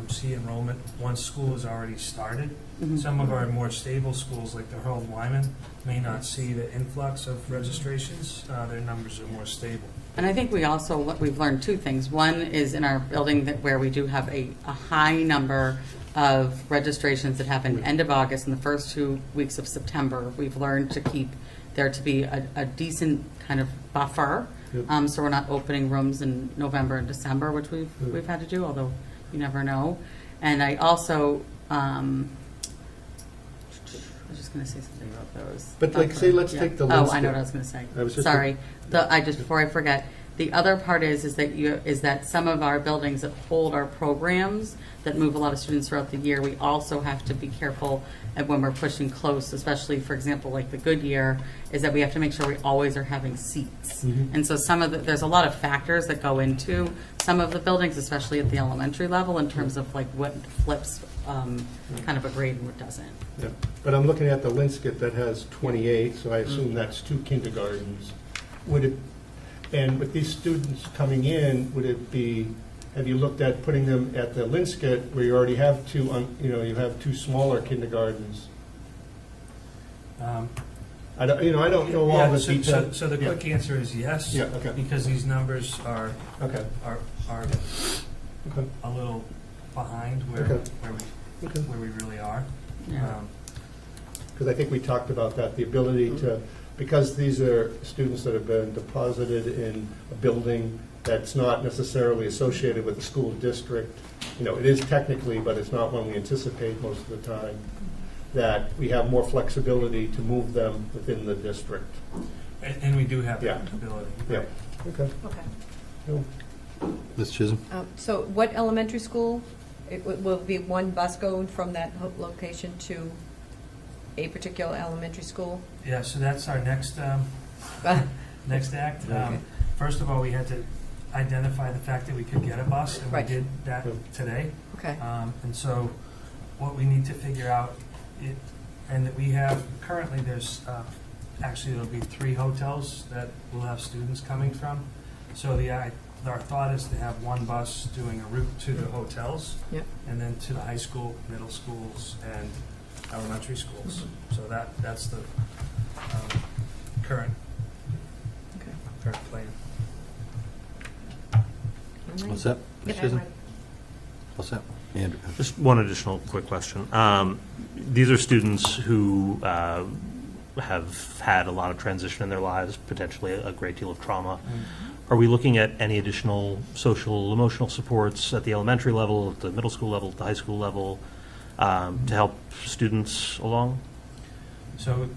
see enrollment once school has already started. Mhm. Some of our more stable schools, like the Harold Lyman, may not see the influx of registrations. Their numbers are more stable. And I think we've learned two things. One is in our building where we do have a high number of registrations that happen end of August and the first 2 weeks of September. We've learned to keep there to be a decent kind of buffer. Yep. So we're not opening rooms in November and December, which we've had to do, although you never know. And I also, I was just going to say something about those. But, like, say, let's take the Oh, I know what I was going to say. Sorry. Before I forget, the other part is that some of our buildings that hold our programs that move a lot of students throughout the year, we also have to be careful when we're pushing close, especially, for example, like the Goodyear, is that we have to make sure we always are having seats. Mhm. And so there's a lot of factors that go into some of the buildings, especially at the elementary level, in terms of like what flips kind of a grade and what doesn't. Yeah. But I'm looking at the Linscott that has 28, so I assume that's 2 kindergartens. And with these students coming in, have you looked at putting them at the Linscott where you already have you have 2 smaller kindergartens? I don't know all the details. So the quick answer is yes. Yeah, okay. Because these numbers are Okay. Okay. a little behind where Okay. we really are. Yeah. Because I think we talked about that, the ability to, because these are students that have been deposited in a building that's not necessarily associated with the school district. It is technically, but it's not one we anticipate most of the time, that we have more flexibility to move them within the district. And we do have Yeah. that ability. Yeah. Okay. Okay. Cool. Ms. Chisholm? So what elementary school, will be one bus going from that location to a particular elementary school? Yeah, so that's our next act. Okay. First of all, we had to identify the fact that we could get a bus, and Right. we did that today. Okay. And so what we need to figure out, and that we have, currently there's, actually there'll be 3 hotels that will have students coming from. So our thought is to have one bus doing a route to the hotels, Yep. and then to the high school, middle schools, and elementary schools. So that's the current plan. What's that? Ms. Yep. Chisholm? What's that? Andrew? Just one additional quick question. These are students who have had a lot of transition in their lives, potentially a great deal of trauma. Are we looking at any additional social, emotional supports at the elementary level, at the middle school level, at the high school level, to help students along? So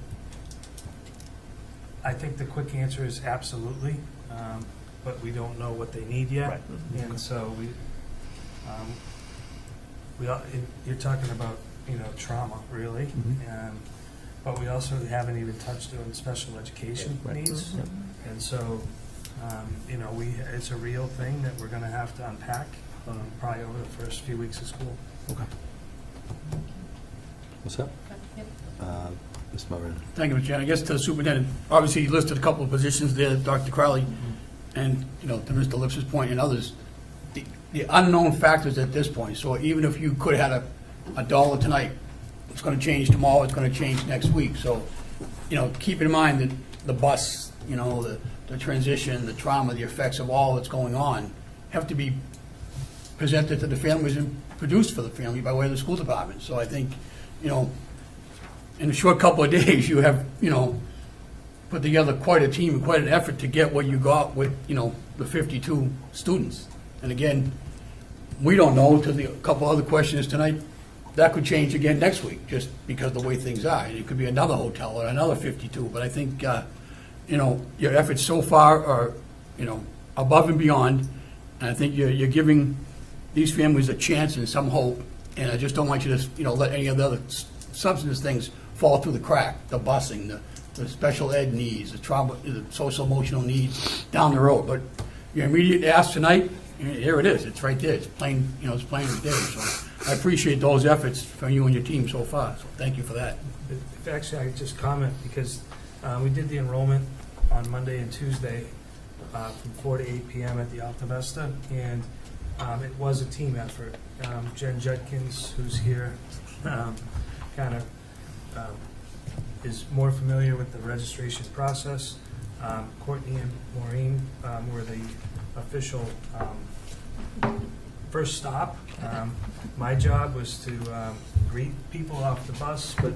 I think the quick answer is absolutely, but we don't know what they need yet. Right. And so you're talking about, trauma, really. but we also haven't even touched on special education needs. And so, it's a real thing that we're going to have to unpack probably over the first few weeks of school. Okay. What's up? Ms. Moran? Thank you, Mr. Chairman. I guess to the superintendent, obviously, he listed a couple of positions there, Dr. Crowley, and, to Mr. Lips's point and others, the unknown factors at this point. So even if you could have had a dollar tonight, it's going to change tomorrow, it's going to change next week. So, keep in mind that the bus, the transition, the trauma, the effects of all that's going on have to be presented to the families and produced for the family by way of the school department. So I think, in a short couple of days, you have, put together quite a team and quite an effort to get what you got with, the 52 students. And again, we don't know, to the couple other questions tonight, that could change again next week, just because of the way things are. It could be another hotel or another 52, but I think, your efforts so far are, above and beyond. And I think you're giving these families a chance and some hope. And I just don't want you to, let any of the other substance things fall through the crack. The busing, the special ed needs, the trauma, the social emotional needs down the road. But your immediate ask tonight, here it is. It's right there. It's plain, it's plain as day. So I appreciate those efforts from you and your team so far. So thank you for that. If actually I could just comment, because we did the enrollment on Monday and Tuesday from 4 to 8 p.m. at the Alta Vesta, and it was a team effort. Jen Judkins, who's here, is more familiar with the registration process. Courtney and Maureen were the official first stop. My job was to greet people off the bus, but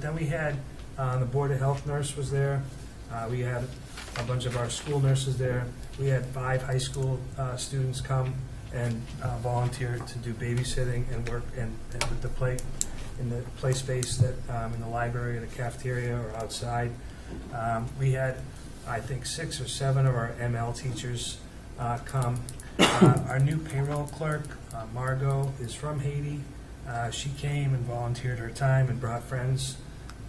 then we had the Board of Health nurse was there. We had a bunch of our school nurses there. We had 5 high school students come and volunteer to do babysitting and work and with the play in the play space that in the library or the cafeteria or outside. We had, I think, 6 or 7 of our ML teachers come. Our new payroll clerk, Margot, is from Haiti. She came and volunteered her time and brought friends.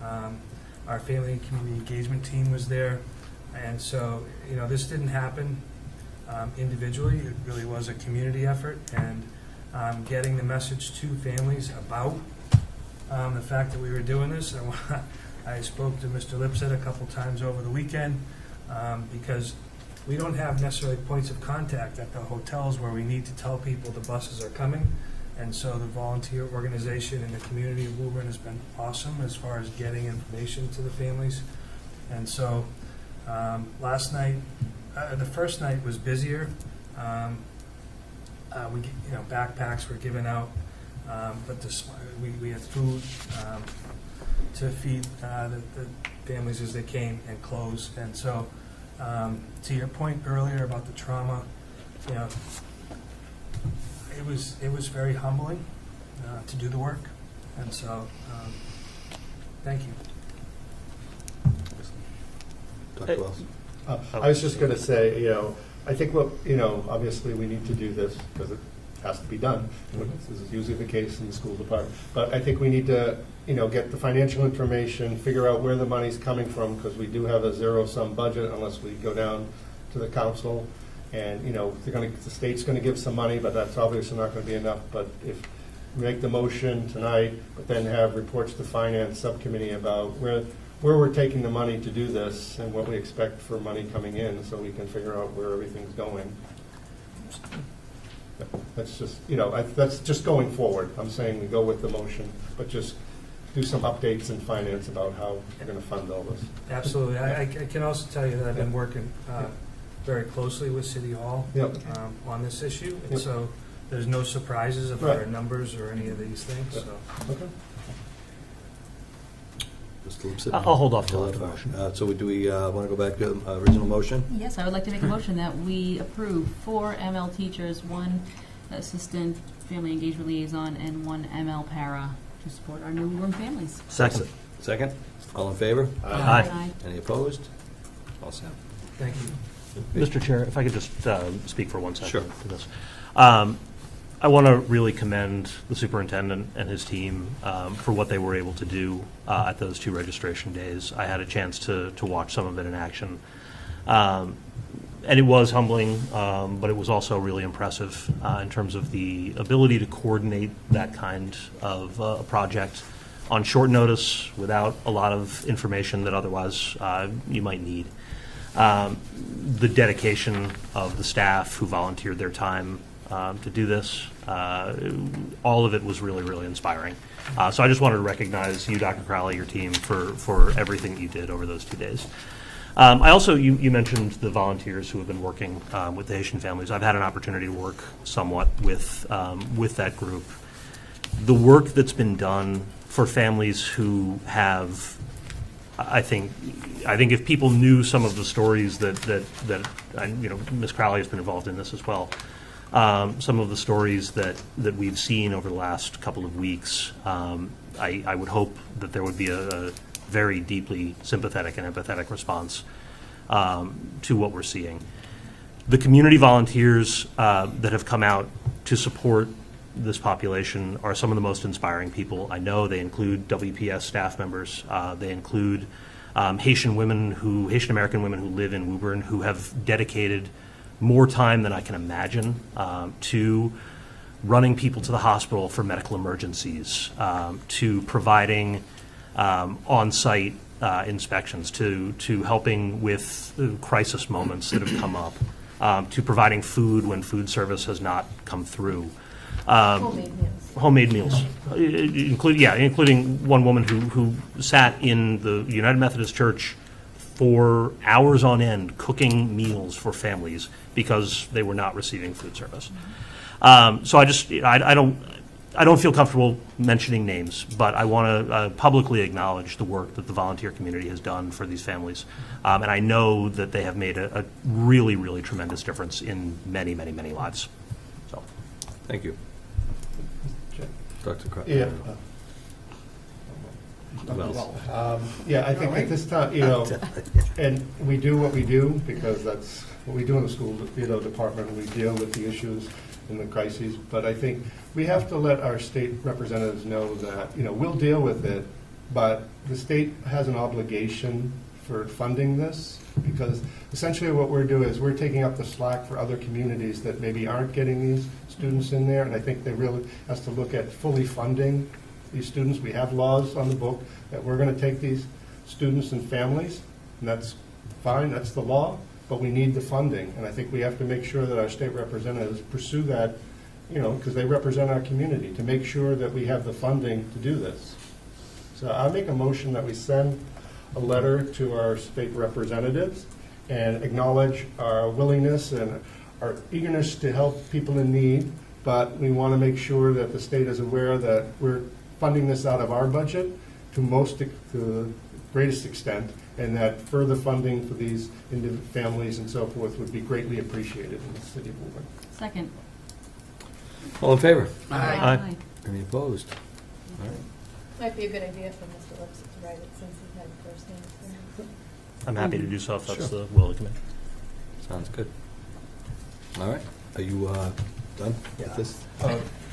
Our family and community engagement team was there. And so, this didn't happen individually. It really was a community effort, and getting the message to families about the fact that we were doing this. I spoke to Mr. Lipset a couple times over the weekend because we don't have necessarily points of contact at the hotels where we need to tell people the buses are coming. And so the volunteer organization in the community of Woburn has been awesome as far as getting information to the families. And so last night, the first night was busier. Backpacks were given out, but we had food to feed the families as they came, and clothes. And so, to your point earlier about the trauma, it was very humbling to do the work, and so thank you. Dr. Wells? I was just going to say, I think obviously we need to do this because it has to be done. This is usually the case in the school department. But I think we need to, get the financial information, figure out where the money's coming from, because we do have a zero-sum budget unless we go down to the council. And, the state's going to give some money, but that's obviously not going to be enough. But if we make the motion tonight, but then have reports to finance subcommittee about where we're taking the money to do this and what we expect for money coming in, so we can figure out where everything's going. That's just, that's just going forward. I'm saying we go with the motion, but just do some updates in finance about how we're going to fund all this. Absolutely. I can also tell you that I've been working very closely with City Hall on this issue, and so there's no surprises about our numbers or any of these things. So. Okay. Mr. Lipset? I'll hold off till after the motion. So do we want to go back to original motion? Yes, I would like to make a motion that we approve 4 ML teachers, 1 assistant family engagement liaison, and 1 ML para to support our new Woburn families. Second. All in favor? Aye. Any opposed? All set. Thank you. Mr. Chair, if I could just speak for 1 second Sure. to this. I want to really commend the superintendent and his team for what they were able to do at those 2 registration days. I had a chance to watch some of it in action. And it was humbling, but it was also really impressive in terms of the ability to coordinate that kind of a project on short notice without a lot of information that otherwise you might need. The dedication of the staff who volunteered their time to do this, all of it was really, really inspiring. So I just wanted to recognize you, Dr. Crowley, your team, for everything that you did over those 2 days. I also, you mentioned the volunteers who have been working with the Haitian families. I've had an opportunity to work somewhat with that group. The work that's been done for families who have, I think if people knew some of the stories that Ms. Crowley has been involved in this as well, some of the stories that we've seen over the last couple of weeks, I would hope that there would be a very deeply sympathetic and empathetic response to what we're seeing. The community volunteers that have come out to support this population are some of the most inspiring people I know. They include WPS staff members. They include Haitian American women who live in Woburn, who have dedicated more time than I can imagine to running people to the hospital for medical emergencies, to providing on-site inspections, to helping with crisis moments that have come up, to providing food when food service has not come through. Homemade meals, including one woman who sat in the United Methodist Church for hours on end cooking meals for families because they were not receiving food service. So I don't feel comfortable mentioning names, but I want to publicly acknowledge the work that the volunteer community has done for these families. And I know that they have made a really, really tremendous difference in many, many, many lives. So, Thank you. Dr. Crowley. Yeah. Well, I think at this time, and we do what we do because that's what we do in the school, department. We deal with the issues and the crises. But I think we have to let our state representatives know that, we'll deal with it, but the state has an obligation for funding this because essentially what we're doing is we're taking up the slack for other communities that maybe aren't getting these students in there. And I think they really has to look at fully funding these students. We have laws on the book that we're going to take these students and families, and that's fine, that's the law, but we need the funding. And I think we have to make sure that our state representatives pursue that, because they represent our community, to make sure that we have the funding to do this. So I'll make a motion that we send a letter to our state representatives and acknowledge our willingness and our eagerness to help people in need, but we want to make sure that the state is aware that we're funding this out of our budget to the greatest extent, and that further funding for these families and so forth would be greatly appreciated in the city of Woburn. Second. all in favor? Aye. Any opposed? Might be a good idea for Mr. Lipsett to write it since he's had first-hand experience. I'm happy to do so if that's Sure. the will of the committee. Sounds good. All right, are you done Yeah. with this?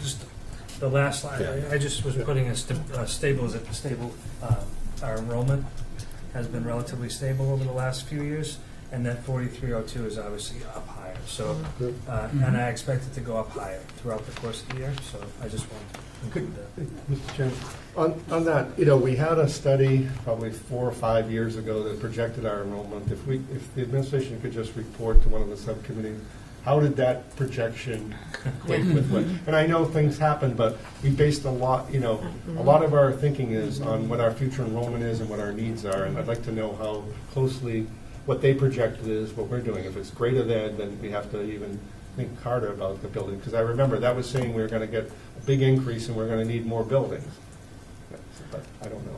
Just the last slide, Yeah. I just was putting our enrollment has been relatively stable over the last few years, and that 4302 is obviously up higher. So, and I expect it to go up higher throughout the course of the year, so I just want to include that. Mr. Chairman, on that, we had a study probably 4 or 5 years ago that projected our enrollment. If the administration could just report to one of the subcommittees, how did that projection equate with what? And I know things happen, but we based a lot of our thinking is on what our future enrollment is and what our needs are, and I'd like to know how closely what they projected is what we're doing. If it's greater than, then we have to even think harder about the building, because I remember that was saying we were going to get a big increase and we're going to need more buildings. But I don't know.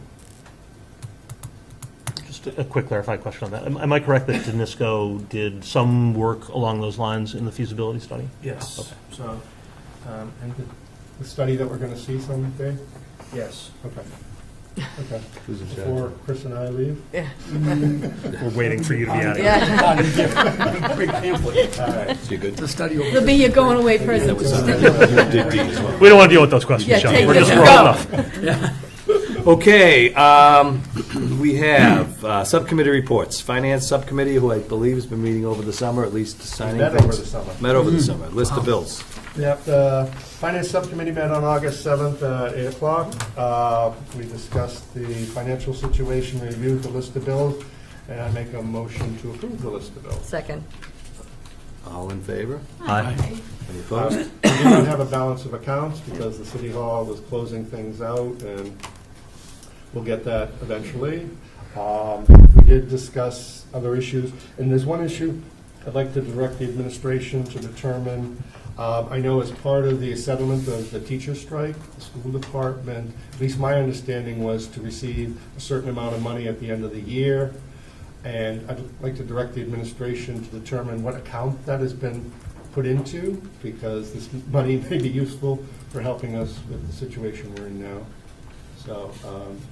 Just a quick clarified question on that. Am I correct that Danisco did some work along those lines in the feasibility study? Yes. Okay. So, and The study that we're going to see someday? yes. Okay. Okay. Who's in charge? Before Chris and I leave? We're waiting for you to be out of here. Yeah. Great pamphlet. All right. So you good? The study over. There'll be your going away present. You did D as well. We don't want to deal with those questions, Yeah, Sean. take We're it. just Go. rolling enough. Okay, we have subcommittee reports. Finance Subcommittee, who I believe has been meeting over the summer, at least signing Met things. over the summer. Met over the summer. List of bills. Yep, the Finance Subcommittee met on August 7th at 8 o'clock. We discussed the financial situation, reviewed the list of bills, and I make a motion to approve the list of bills. Second. All in favor? Aye. Any opposed? We did not have a balance of accounts because the City Hall was closing things out, and we'll get that eventually. We did discuss other issues, and there's one issue I'd like to direct the administration to determine. I know as part of the settlement of the teacher strike, the school department, at least my understanding was to receive a certain amount of money at the end of the year. And I'd like to direct the administration to determine what account that has been put into, because this money may be useful for helping us with the situation we're in now. So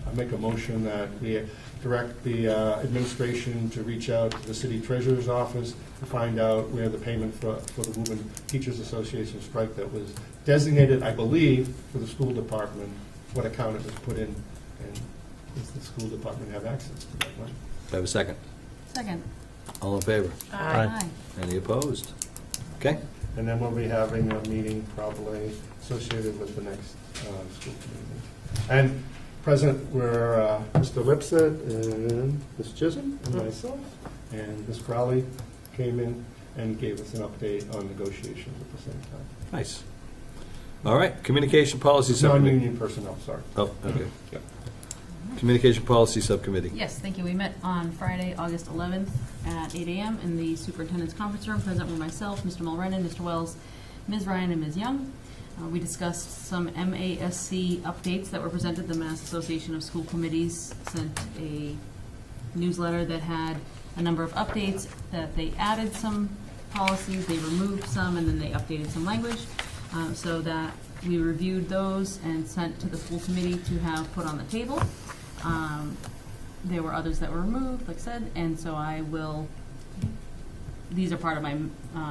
I make a motion that we direct the administration to reach out to the city treasurer's office to find out where the payment for the Woburn Teachers Association strike that was designated, I believe, for the school department, what account it was put in, and does the school department have access to that money? Do I have a second? Second. All in favor? Aye. Any opposed? Okay. And then we'll be having a meeting probably associated with the next school committee. And present were Mr. Lipset and Ms. Chisholm and myself, and Ms. Crowley came in and gave us an update on negotiations at the same time. Nice. All right, Communication Policy Subcommittee. Non-union personnel, sorry. Oh, okay. Yep. Communication Policy Subcommittee. Yes, thank you. We met on Friday, August 11th at 8 a.m. in the superintendent's conference room. Present were myself, Mr. Mulrennan, Mr. Wells, Ms. Ryan, and Ms. Young. We discussed some MASC updates that were presented. The Mass Association of School Committees sent a newsletter that had a number of updates, that they added some policies, they removed some, and then they updated some language, so that we reviewed those and sent to the full committee to have put on the table. There were others that were removed, like I said, and so I will, these are part of my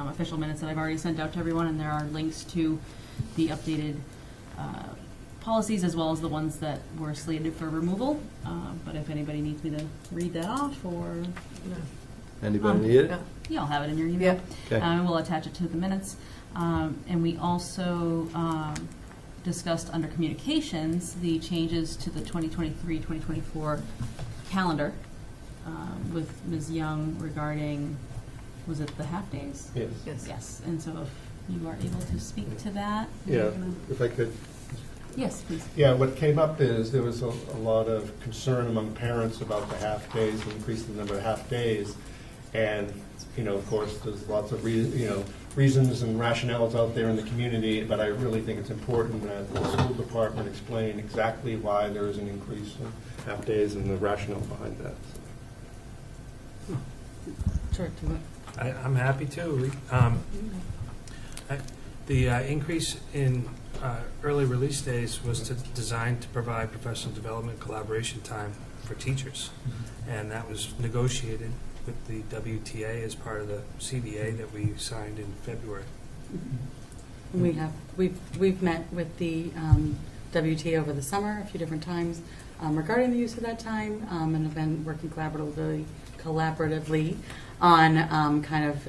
official minutes that I've already sent out to everyone, and there are links to the updated policies as well as the ones that were slated for removal. But if anybody needs me to read that off, or Anybody need it? yeah, I'll have it in your email. Okay. And we'll attach it to the minutes. And we also discussed under communications the changes to the 2023-2024 calendar with Ms. Young regarding, was it the half-days? Yes. Yes, and so if you are able to speak to that. Yeah, if I could. Yes, please. Yeah, what came up is there was a lot of concern among parents about the half-days, increasing the number of half-days. And, of course, there's lots of reasons and rationales out there in the community, but I really think it's important that the school department explain exactly why there is an increase in half-days and the rationale behind that. Sure. I'm happy to. The increase in early release days was designed to provide professional development collaboration time for teachers, and that was negotiated with the WTA as part of the CBA that we signed in February. We've met with the WTA over the summer a few different times regarding the use of that time, and have been working collaboratively on kind of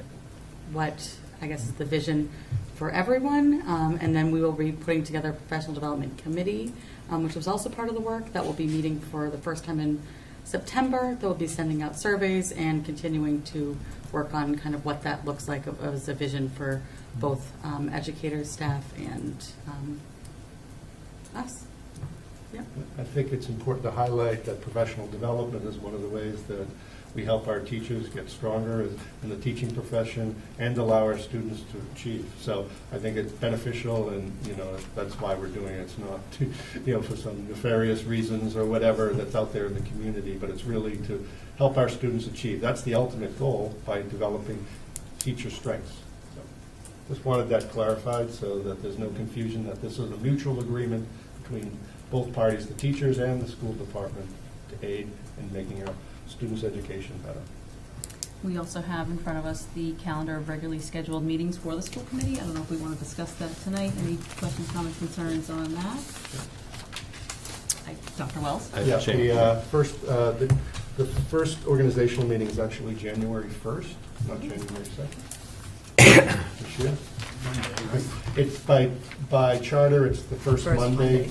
what I guess is the vision for everyone, and then we will be putting together a professional development committee, which was also part of the work that will be meeting for the first time in September. They'll be sending out surveys and continuing to work on kind of what that looks like as a vision for both educators, staff, and us. Yeah. I think it's important to highlight that professional development is one of the ways that we help our teachers get stronger in the teaching profession and allow our students to achieve. So I think it's beneficial, and that's why we're doing it. It's not to, for some nefarious reasons or whatever that's out there in the community, but it's really to help our students achieve. That's the ultimate goal by developing teacher strengths. So just wanted that clarified so that there's no confusion that this is a mutual agreement between both parties, the teachers and the school department, to aid in making our students' education better. We also have in front of us the calendar of regularly scheduled meetings for the school committee. I don't know if we want to discuss that tonight. Any questions, comments, concerns on that? Dr. Wells? Yeah, the first organizational meeting is actually January 1st, not January 2nd. This year. It's by charter, it's the first Monday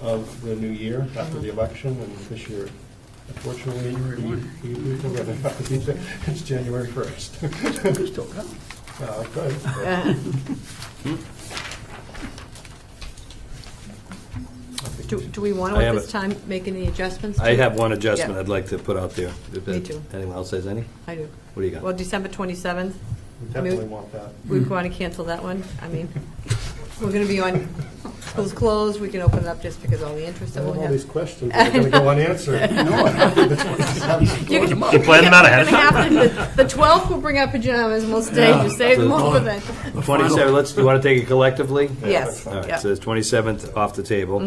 of the new year after the election, and this year, unfortunately, it's January 1st. Still coming. Do we want to, I at have this it. time, make any adjustments? I to- have one adjustment Yeah. I'd like to put out there. Me too. Anyone else has any? I do. What do you got? Well, December 27th, We definitely want that. we want to cancel that one. I mean, we're going to be on, school's closed, we can open it up just because all the interest I that have we'll all these have. questions that are going to go unanswered. You plan them out ahead of time? The 12th, we'll bring our pajamas and we'll stay, just save them all for then. 27, you want to take it collectively? Yes. All right, Yeah. so it's 27th off the table.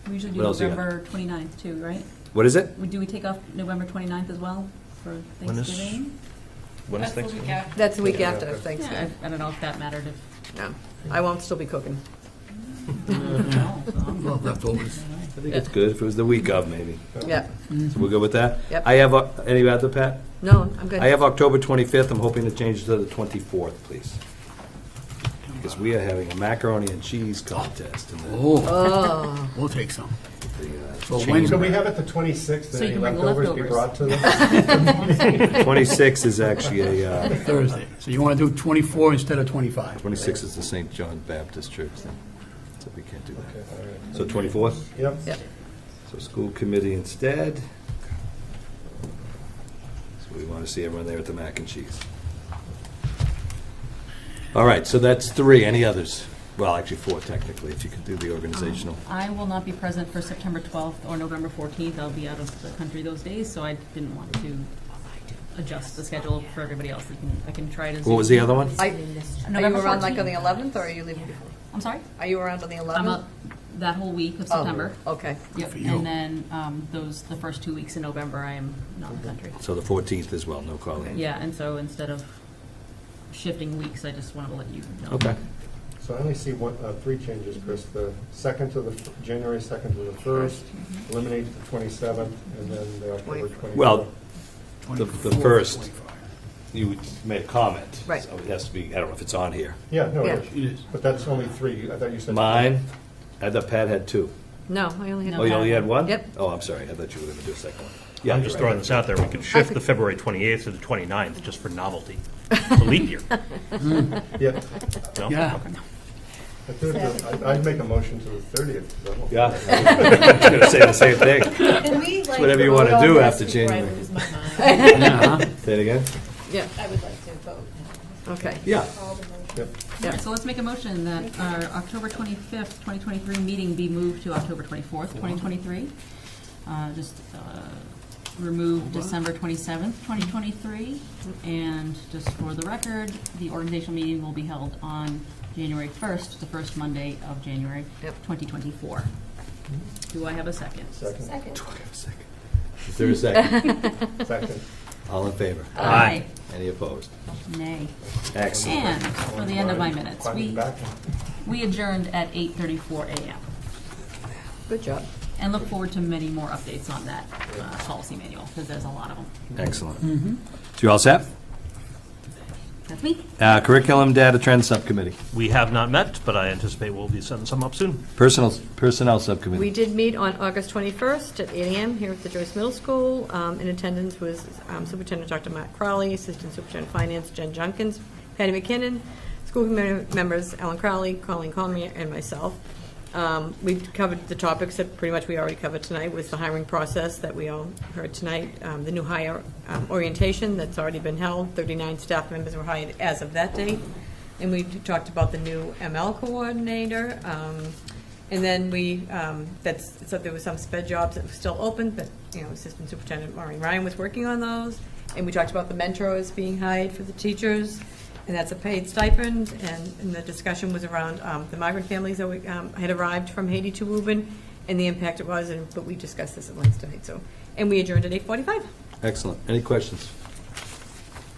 We usually do What else you got? November 29th too, right? What is it? Do we take off November 29th as well for When is- Thanksgiving? When is Thanksgiving? That's the week after Yeah, Thanksgiving. I don't know if that mattered if. No, I won't still be cooking. No, so I'm- Well, leftovers. I think it's good if it was the week of, maybe. Yeah. So we're good with that? Yep. I have, any other, Pat? No, I'm good. I have October 25th. I'm hoping to change it to the 24th, please. Because we are having a macaroni and cheese contest. And Oh, We'll take some. So change- Wednesday. Can we have it the 26th, So that you any can bring the leftovers be leftovers. brought to them? 26 is actually a, Thursday. So you want to do 24 instead of 25? 26 is the St. John Baptist Church thing. So we can't do that. Okay, all right. So 24th? Yep. Yep. So school committee instead. So we want to see everyone there at the mac and cheese. All right, so that's 3. Any others? Well, actually 4 technically, if you could do the organizational. I will not be present for September 12th or November 14th. I'll be out of the country those days, so I didn't want to adjust the schedule for everybody else. I can try to. What was the other one? are you November around like on 14th. the 11th, or are you leaving before? I'm sorry? Are you around on the 11th? I'm up that whole week of September. Oh, okay. Yep, for you. and then the first 2 weeks in November, I am not in the country. So the 14th as well, no calling. Yeah, and so instead of shifting weeks, I just wanted to let you know. Okay. So I only see 3 changes, Chris. The January 2nd to the 1st, eliminate the 27th, and then the October 24th. Well, the first, you made a comment. Right. So it has to be, I don't know if it's on here. Yeah, no, Yeah. it is. But that's only 3. I thought you said. Mine, I thought Pat had 2. No, I only had No. Oh, you only had 1? Yep. Oh, I'm sorry, I thought you were going to do a second one. Yeah, I'm just you're throwing right. this out there. We could shift the February 28th to the 29th just for novelty. It's a leap year. Yeah. No? Yeah. Okay. I'd make a motion to the 30th. 'cause I'm okay. Yeah, I was going to say the same thing. Can we, like, whatever you wanna vote on do this after before I January. lose my mind? Yeah. Say it again? Yeah, I would like to vote now. okay. Yeah. Call the motion. Yep. Yeah. So let's make a motion that our October 25th, 2023 meeting be moved to October 24th, 2023. Just remove December 27th, 2023. And just for the record, the organizational meeting will be held on January 1st, the first Monday of January, Yep. 2024. Do I have a second? Second. Second. Is there a second? Second. All in favor? Aye. Any opposed? Nay. Excellent. And for the end of my minutes, Climbing back. we adjourned at 8:34 a.m. Good job. And look forward to many more updates on that policy manual, because there's a lot of them. Excellent. So you all set? That's me. Curriculum Data Trends Subcommittee. We have not met, but I anticipate we'll be setting some up soon. Personnel Subcommittee. We did meet on August 21st at 8 a.m. here at the Joyce Middle School. In attendance was Superintendent Dr. Matt Crowley, Assistant Superintendent of Finance Jen Junkins, Patty McKinnon, school committee members Alan Crowley, Colleen Conley, and myself. We covered the topics that pretty much we already covered tonight, with the hiring process that we all heard tonight, the new hire orientation that's already been held. 39 staff members were hired as of that date. And we talked about the new ML coordinator. And then so there were some sped jobs that were still open, but, Assistant Superintendent Maureen Ryan was working on those. And we talked about the mentors being hired for the teachers, and that's a paid stipend. And the discussion was around the migrant families that had arrived from Haiti to Woburn, and the impact it was, but we discussed this at length tonight, so. And we adjourned at 8:45. Excellent. Any questions?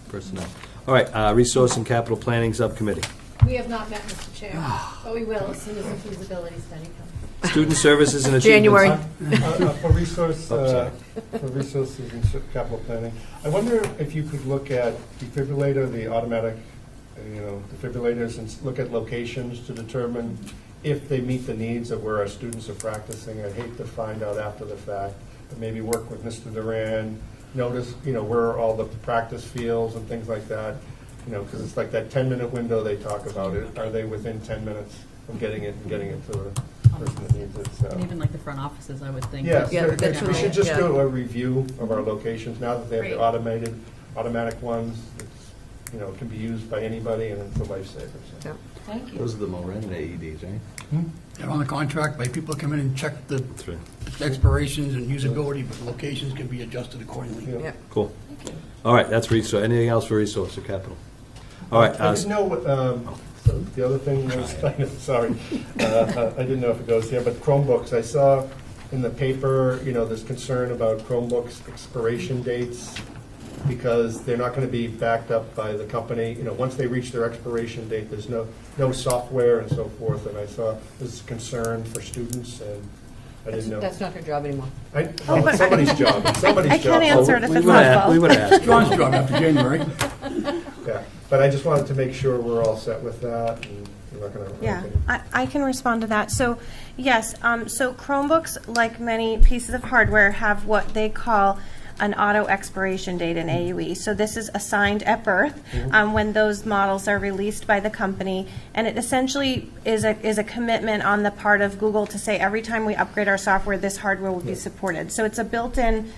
Personnel. All right, Resource and Capital Planning Subcommittee. We have not met, Mr. Chair, but we will as soon as the feasibility study comes. Student Services and Achievements. January. For resource, Oh, sorry. for resources and capital planning, I wonder if you could look at defibrillator, the automatic, defibrillators, and look at locations to determine if they meet the needs of where our students are practicing. I'd hate to find out after the fact, but maybe work with Mr. Duran, notice, where all the practice fields and things like that, because it's like that 10-minute window they talk about. Are they within 10 minutes of getting it to the person that needs it? So. And even like the front offices, I would think. Yes, Yeah, that's we right. should just Yeah. do a review of our locations now that they have the Great. automatic ones. It's, can be used by anybody, and it's a lifesaver. So. Yeah. Thank you. Those are the Moran AEDs, right? They're on the contract, by people come in and check the That's right. expirations and usability, but locations can be adjusted accordingly. Yeah. Yeah. Cool. All right, that's resource. Anything else for Resource or Capital? All right. I didn't know what, so the other thing was, sorry, I didn't know if it goes here, but Chromebooks, I saw in the paper, there's concern about Chromebooks expiration dates because they're not going to be backed up by the company. Once they reach their expiration date, there's no software and so forth, and I saw this concern for students, and I didn't know. That's not her job anymore. It's somebody's job. It's somebody's I job. can't answer it if We it's would not have, we well. would have John's asked. job after January. Yeah, but I just wanted to make sure we're all set with that, and we're not going to. Yeah, I can respond to that. So, yes, so Chromebooks, like many pieces of hardware, have what they call an auto expiration date in AUE. So this is assigned at birth when those models are released by the company, and it essentially is a commitment on the part of Google to say every time we upgrade our software, this hardware will be supported. So it's a built-in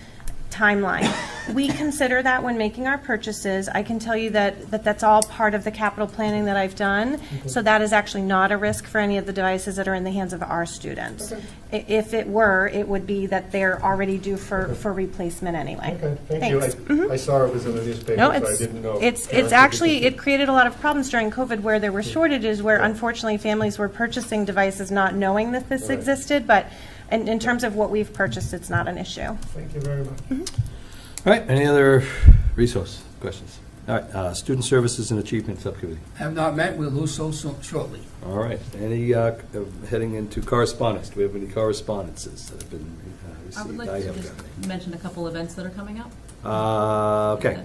timeline. We consider that when making our purchases. I can tell you that that's all part of the capital planning that I've done. So that is actually not a risk for any of the devices that are in the hands of our students. If it were, it would be that they're already due for replacement anyway. Okay, thank you. Thanks. I saw it was in the newspaper, No, so I didn't know. it's actually, it created a lot of problems during COVID where there were shortages, where unfortunately families were purchasing devices not knowing that this Right. existed, but in terms of what we've purchased, it's not an issue. Thank you very much. All right, any other resource questions? All right, Student Services and Achievement Subcommittee. Have not met, we'll do so shortly. All right, any, heading into correspondence, do we have any correspondences that have been received? I would like to haven't just got any. mention a couple events that are coming up. Okay,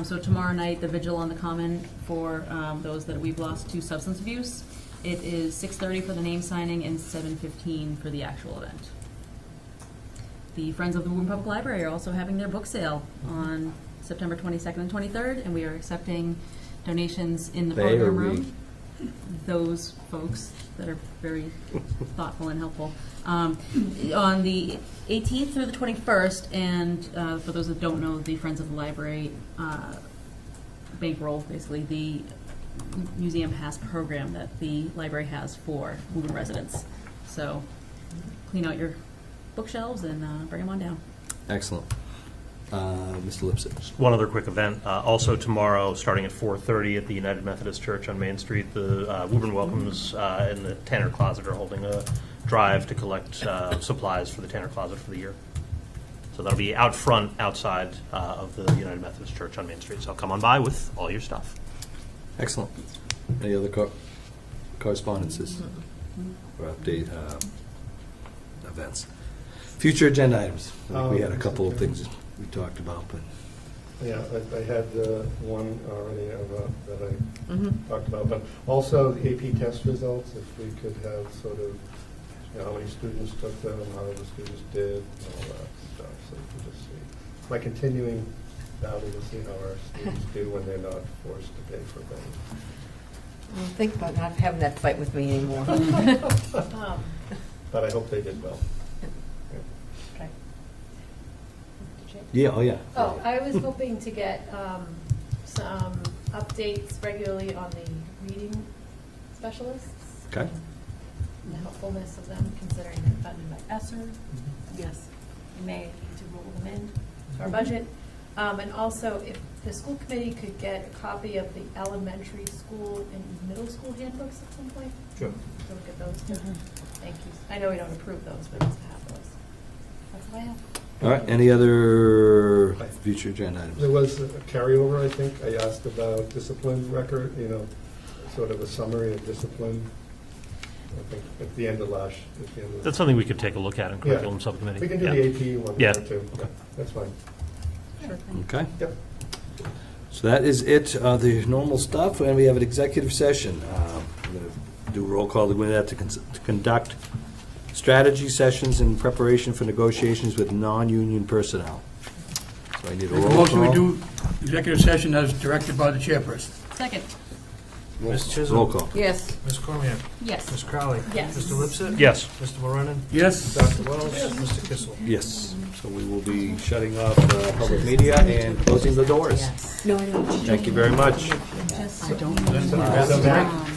So tomorrow night, the Vigil on the Common for those that we've lost to substance abuse. It is 6:30 for the name signing and 7:15 for the actual event. The Friends of the Woburn Public Library are also having their book sale on September 22nd and 23rd, and we are accepting donations in the They or program we? room. Those folks that are very thoughtful and helpful. On the 18th through the 21st, and for those that don't know, the Friends of the Library bankroll, basically, the Museum Pass program that the library has for Woburn residents. So clean out your bookshelves and bring them on down. excellent. Mr. Lipset. One other quick event. Also tomorrow, starting at 4:30 at the United Methodist Church on Main Street, the Woburn Welcomes in the Tanner Closet are holding a drive to collect supplies for the Tanner Closet for the year. So that'll be out front, outside of the United Methodist Church on Main Street. So come on by with all your stuff. Excellent. Any other correspondences or update events? Future agenda items. I think we had a couple of things we talked about, but Yeah, I had one already that I talked about, but also the AP test results, if we could have sort of, how many students took them, how the students did, and all that stuff, so you can just see. My continuing battle to see how our students do when they're not forced to pay for things. Think about not having that fight with me anymore. But I hope they did well. yeah, oh yeah. Oh, I was hoping to get some updates regularly on the reading specialists. Okay. And the helpfulness of them, considering they're funded by ESSER. Yes. We may need to roll them in to our budget. And also, if the school committee could get a copy of the elementary school and middle school handbooks at some point? Sure. So look at those too. Thank you. I know we don't approve those, but just to have those. That's all I have. All right, any other future agenda items? There was a carryover, I think. I asked about discipline record, sort of a summary of discipline, I think, at the end of last, That's something we could take a look at in curriculum subcommittee. We can do Yeah. the AP one Yeah. there too. Okay. That's fine. Okay. Yep. So that is it, the normal stuff, and we have an executive session. We're going to do a roll call to go into that to conduct strategy sessions in preparation for negotiations with non-union personnel. So I need a Make a roll motion, we call. do executive session as directed by the chairperson. Second. Ms. Chisholm? Roll call. Yes. Ms. Cormier? Yes. Ms. Crowley? Yes. Mr. Lipset? Yes. Mr. Mulrennan? Yes? Dr. Wells? Mr. Kissel? Yes. So we will be shutting off public media and closing the doors. Thank you very much. I don't.